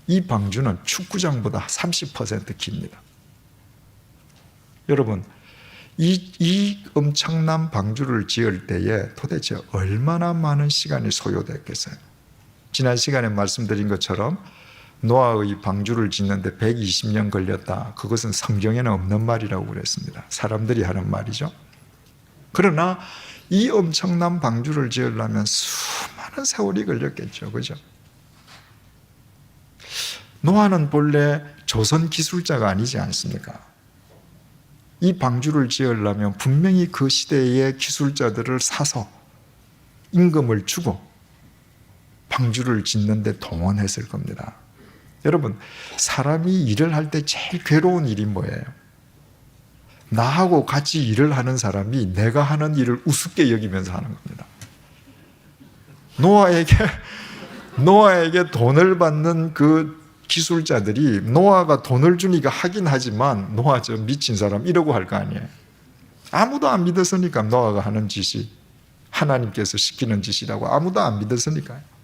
이 방주는 축구장보다 30% 깁니다. 여러분, 이 엄청난 방주를 지을 때에 도대체 얼마나 많은 시간이 소요됐겠어요? 지난 시간에 말씀드린 것처럼 노아의 방주를 짓는데 120년 걸렸다. 그것은 성경에는 없는 말이라고 그랬습니다. 사람들이 하는 말이죠. 그러나 이 엄청난 방주를 지으려면 수많은 세월이 걸렸겠죠. 그죠? 노아는 본래 조선 기술자가 아니지 않습니까? 이 방주를 지으려면 분명히 그 시대의 기술자들을 사서 임금을 주고 방주를 짓는데 동원했을 겁니다. 여러분, 사람이 일을 할 때 제일 괴로운 일이 뭐예요? 나하고 같이 일을 하는 사람이 내가 하는 일을 우습게 여기면서 하는 겁니다. 노아에게 돈을 받는 그 기술자들이 노아가 돈을 주니까 하긴 하지만 노아 저 미친 사람 이러고 할 거 아니에요. 아무도 안 믿었으니까 노아가 하는 짓이 하나님께서 시키는 짓이라고 아무도 안 믿었으니까요.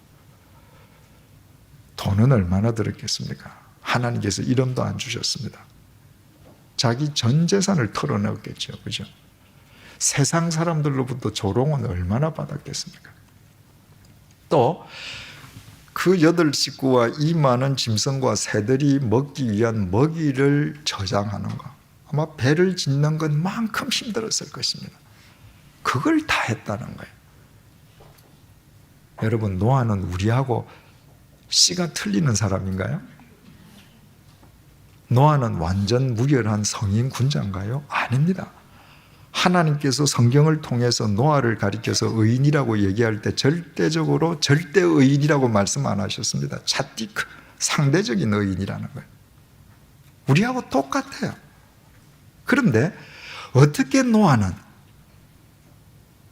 돈은 얼마나 들었겠습니까? 하나님께서 이름도 안 주셨습니다. 자기 전 재산을 털어넣었겠죠. 그죠? 세상 사람들로부터 조롱은 얼마나 받았겠습니까? 또 그 8식구와 이 많은 짐승과 새들이 먹기 위한 먹이를 저장하는 것, 아마 배를 짓는 것만큼 힘들었을 것입니다. 그걸 다 했다는 거예요. 여러분, 노아는 우리하고 씨가 틀리는 사람인가요? 노아는 완전 무결한 성인 군자인가요? 아닙니다. 하나님께서 성경을 통해서 노아를 가리켜서 의인이라고 얘기할 때 절대적으로 절대 의인이라고 말씀 안 하셨습니다. 차티크, 상대적인 의인이라는 거예요. 우리하고 똑같아요. 그런데 어떻게 노아는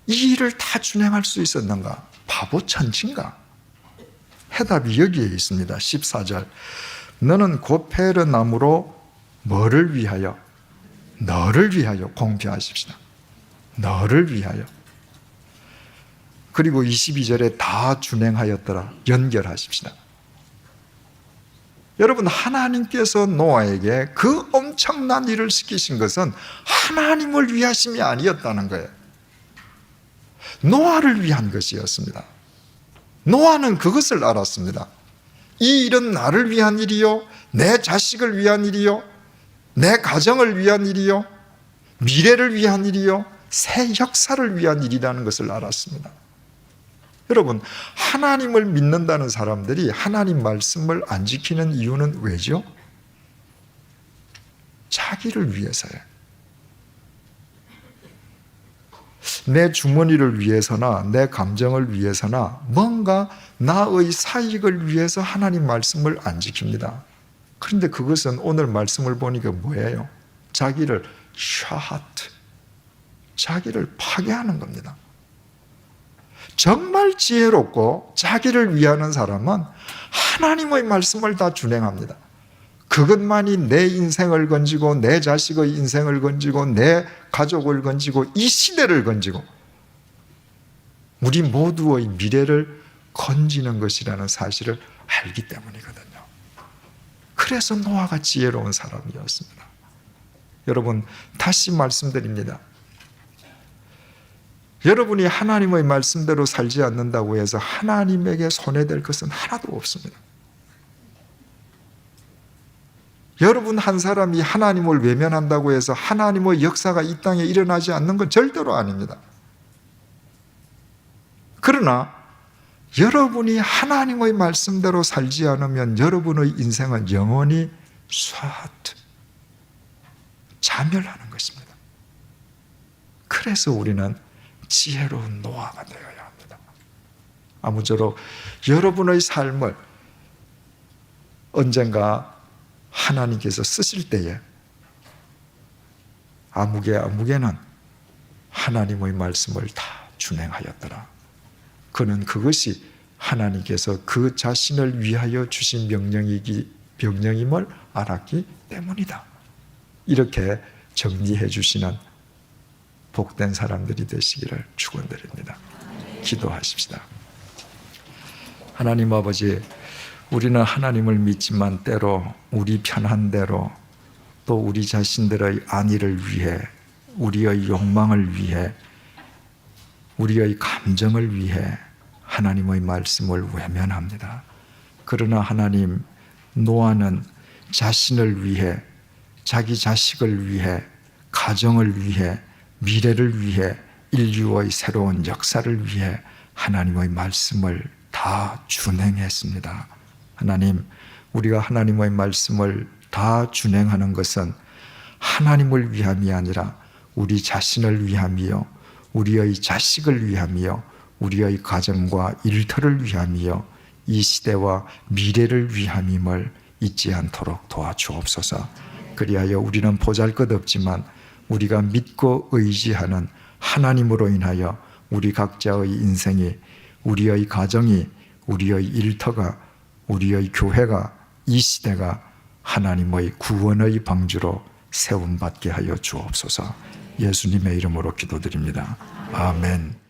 이 일을 다 준행할 수 있었는가? 바보 천진가? 해답이 여기에 있습니다. 14절 너는 고페르 나무로 뭐를 위하여? 너를 위하여 공표하십시다. 너를 위하여. 그리고 22절에 다 준행하였더라. 연결하십시다. 여러분, 하나님께서 노아에게 그 엄청난 일을 시키신 것은 하나님을 위하심이 아니었다는 거예요. 노아를 위한 것이었습니다. 노아는 그것을 알았습니다. 이 일은 나를 위한 일이요, 내 자식을 위한 일이요, 내 가정을 위한 일이요, 미래를 위한 일이요, 새 역사를 위한 일이라는 것을 알았습니다. 여러분, 하나님을 믿는다는 사람들이 하나님 말씀을 안 지키는 이유는 왜죠? 자기를 위해서예요. 내 주머니를 위해서나 내 감정을 위해서나 뭔가 나의 사익을 위해서 하나님 말씀을 안 지킵니다. 그런데 그것은 오늘 말씀을 보니까 뭐예요? 자기를 샤하트, 자기를 파괴하는 겁니다. 정말 지혜롭고 자기를 위하는 사람은 하나님의 말씀을 다 준행합니다. 그것만이 내 인생을 건지고 내 자식의 인생을 건지고 내 가족을 건지고 이 시대를 건지고 우리 모두의 미래를 건지는 것이라는 사실을 알기 때문이거든요. 그래서 노아가 지혜로운 사람이었습니다. 여러분, 다시 말씀드립니다. 여러분이 하나님의 말씀대로 살지 않는다고 해서 하나님에게 손해될 것은 하나도 없습니다. 여러분 한 사람이 하나님을 외면한다고 해서 하나님의 역사가 이 땅에 일어나지 않는 건 절대로 아닙니다. 그러나 여러분이 하나님의 말씀대로 살지 않으면 여러분의 인생은 영원히 자멸하는 것입니다. 그래서 우리는 지혜로운 노아가 되어야 합니다. 아무쪼록 여러분의 삶을 언젠가 하나님께서 쓰실 때에 아무개는 하나님의 말씀을 다 준행하였더라. 그는 그것이 하나님께서 그 자신을 위하여 주신 명령임을 알았기 때문이다. 이렇게 정리해 주시는 복된 사람들이 되시기를 축원드립니다. 기도하십시다. 하나님 아버지, 우리는 하나님을 믿지만 때로 우리 편한 대로 또 우리 자신들의 안위를 위해, 우리의 욕망을 위해, 우리의 감정을 위해 하나님의 말씀을 외면합니다. 그러나 하나님, 노아는 자신을 위해, 자기 자식을 위해, 가정을 위해, 미래를 위해, 인류의 새로운 역사를 위해 하나님의 말씀을 다 준행했습니다. 하나님, 우리가 하나님의 말씀을 다 준행하는 것은 하나님을 위함이 아니라 우리 자신을 위함이요, 우리의 자식을 위함이요, 우리의 가정과 일터를 위함이요, 이 시대와 미래를 위함임을 잊지 않도록 도와주옵소서. 그리하여 우리는 보잘것없지만 우리가 믿고 의지하는 하나님으로 인하여 우리 각자의 인생이, 우리의 가정이, 우리의 일터가, 우리의 교회가, 이 시대가 하나님의 구원의 방주로 세움받게 하여 주옵소서. 예수님의 이름으로 기도드립니다. 아멘.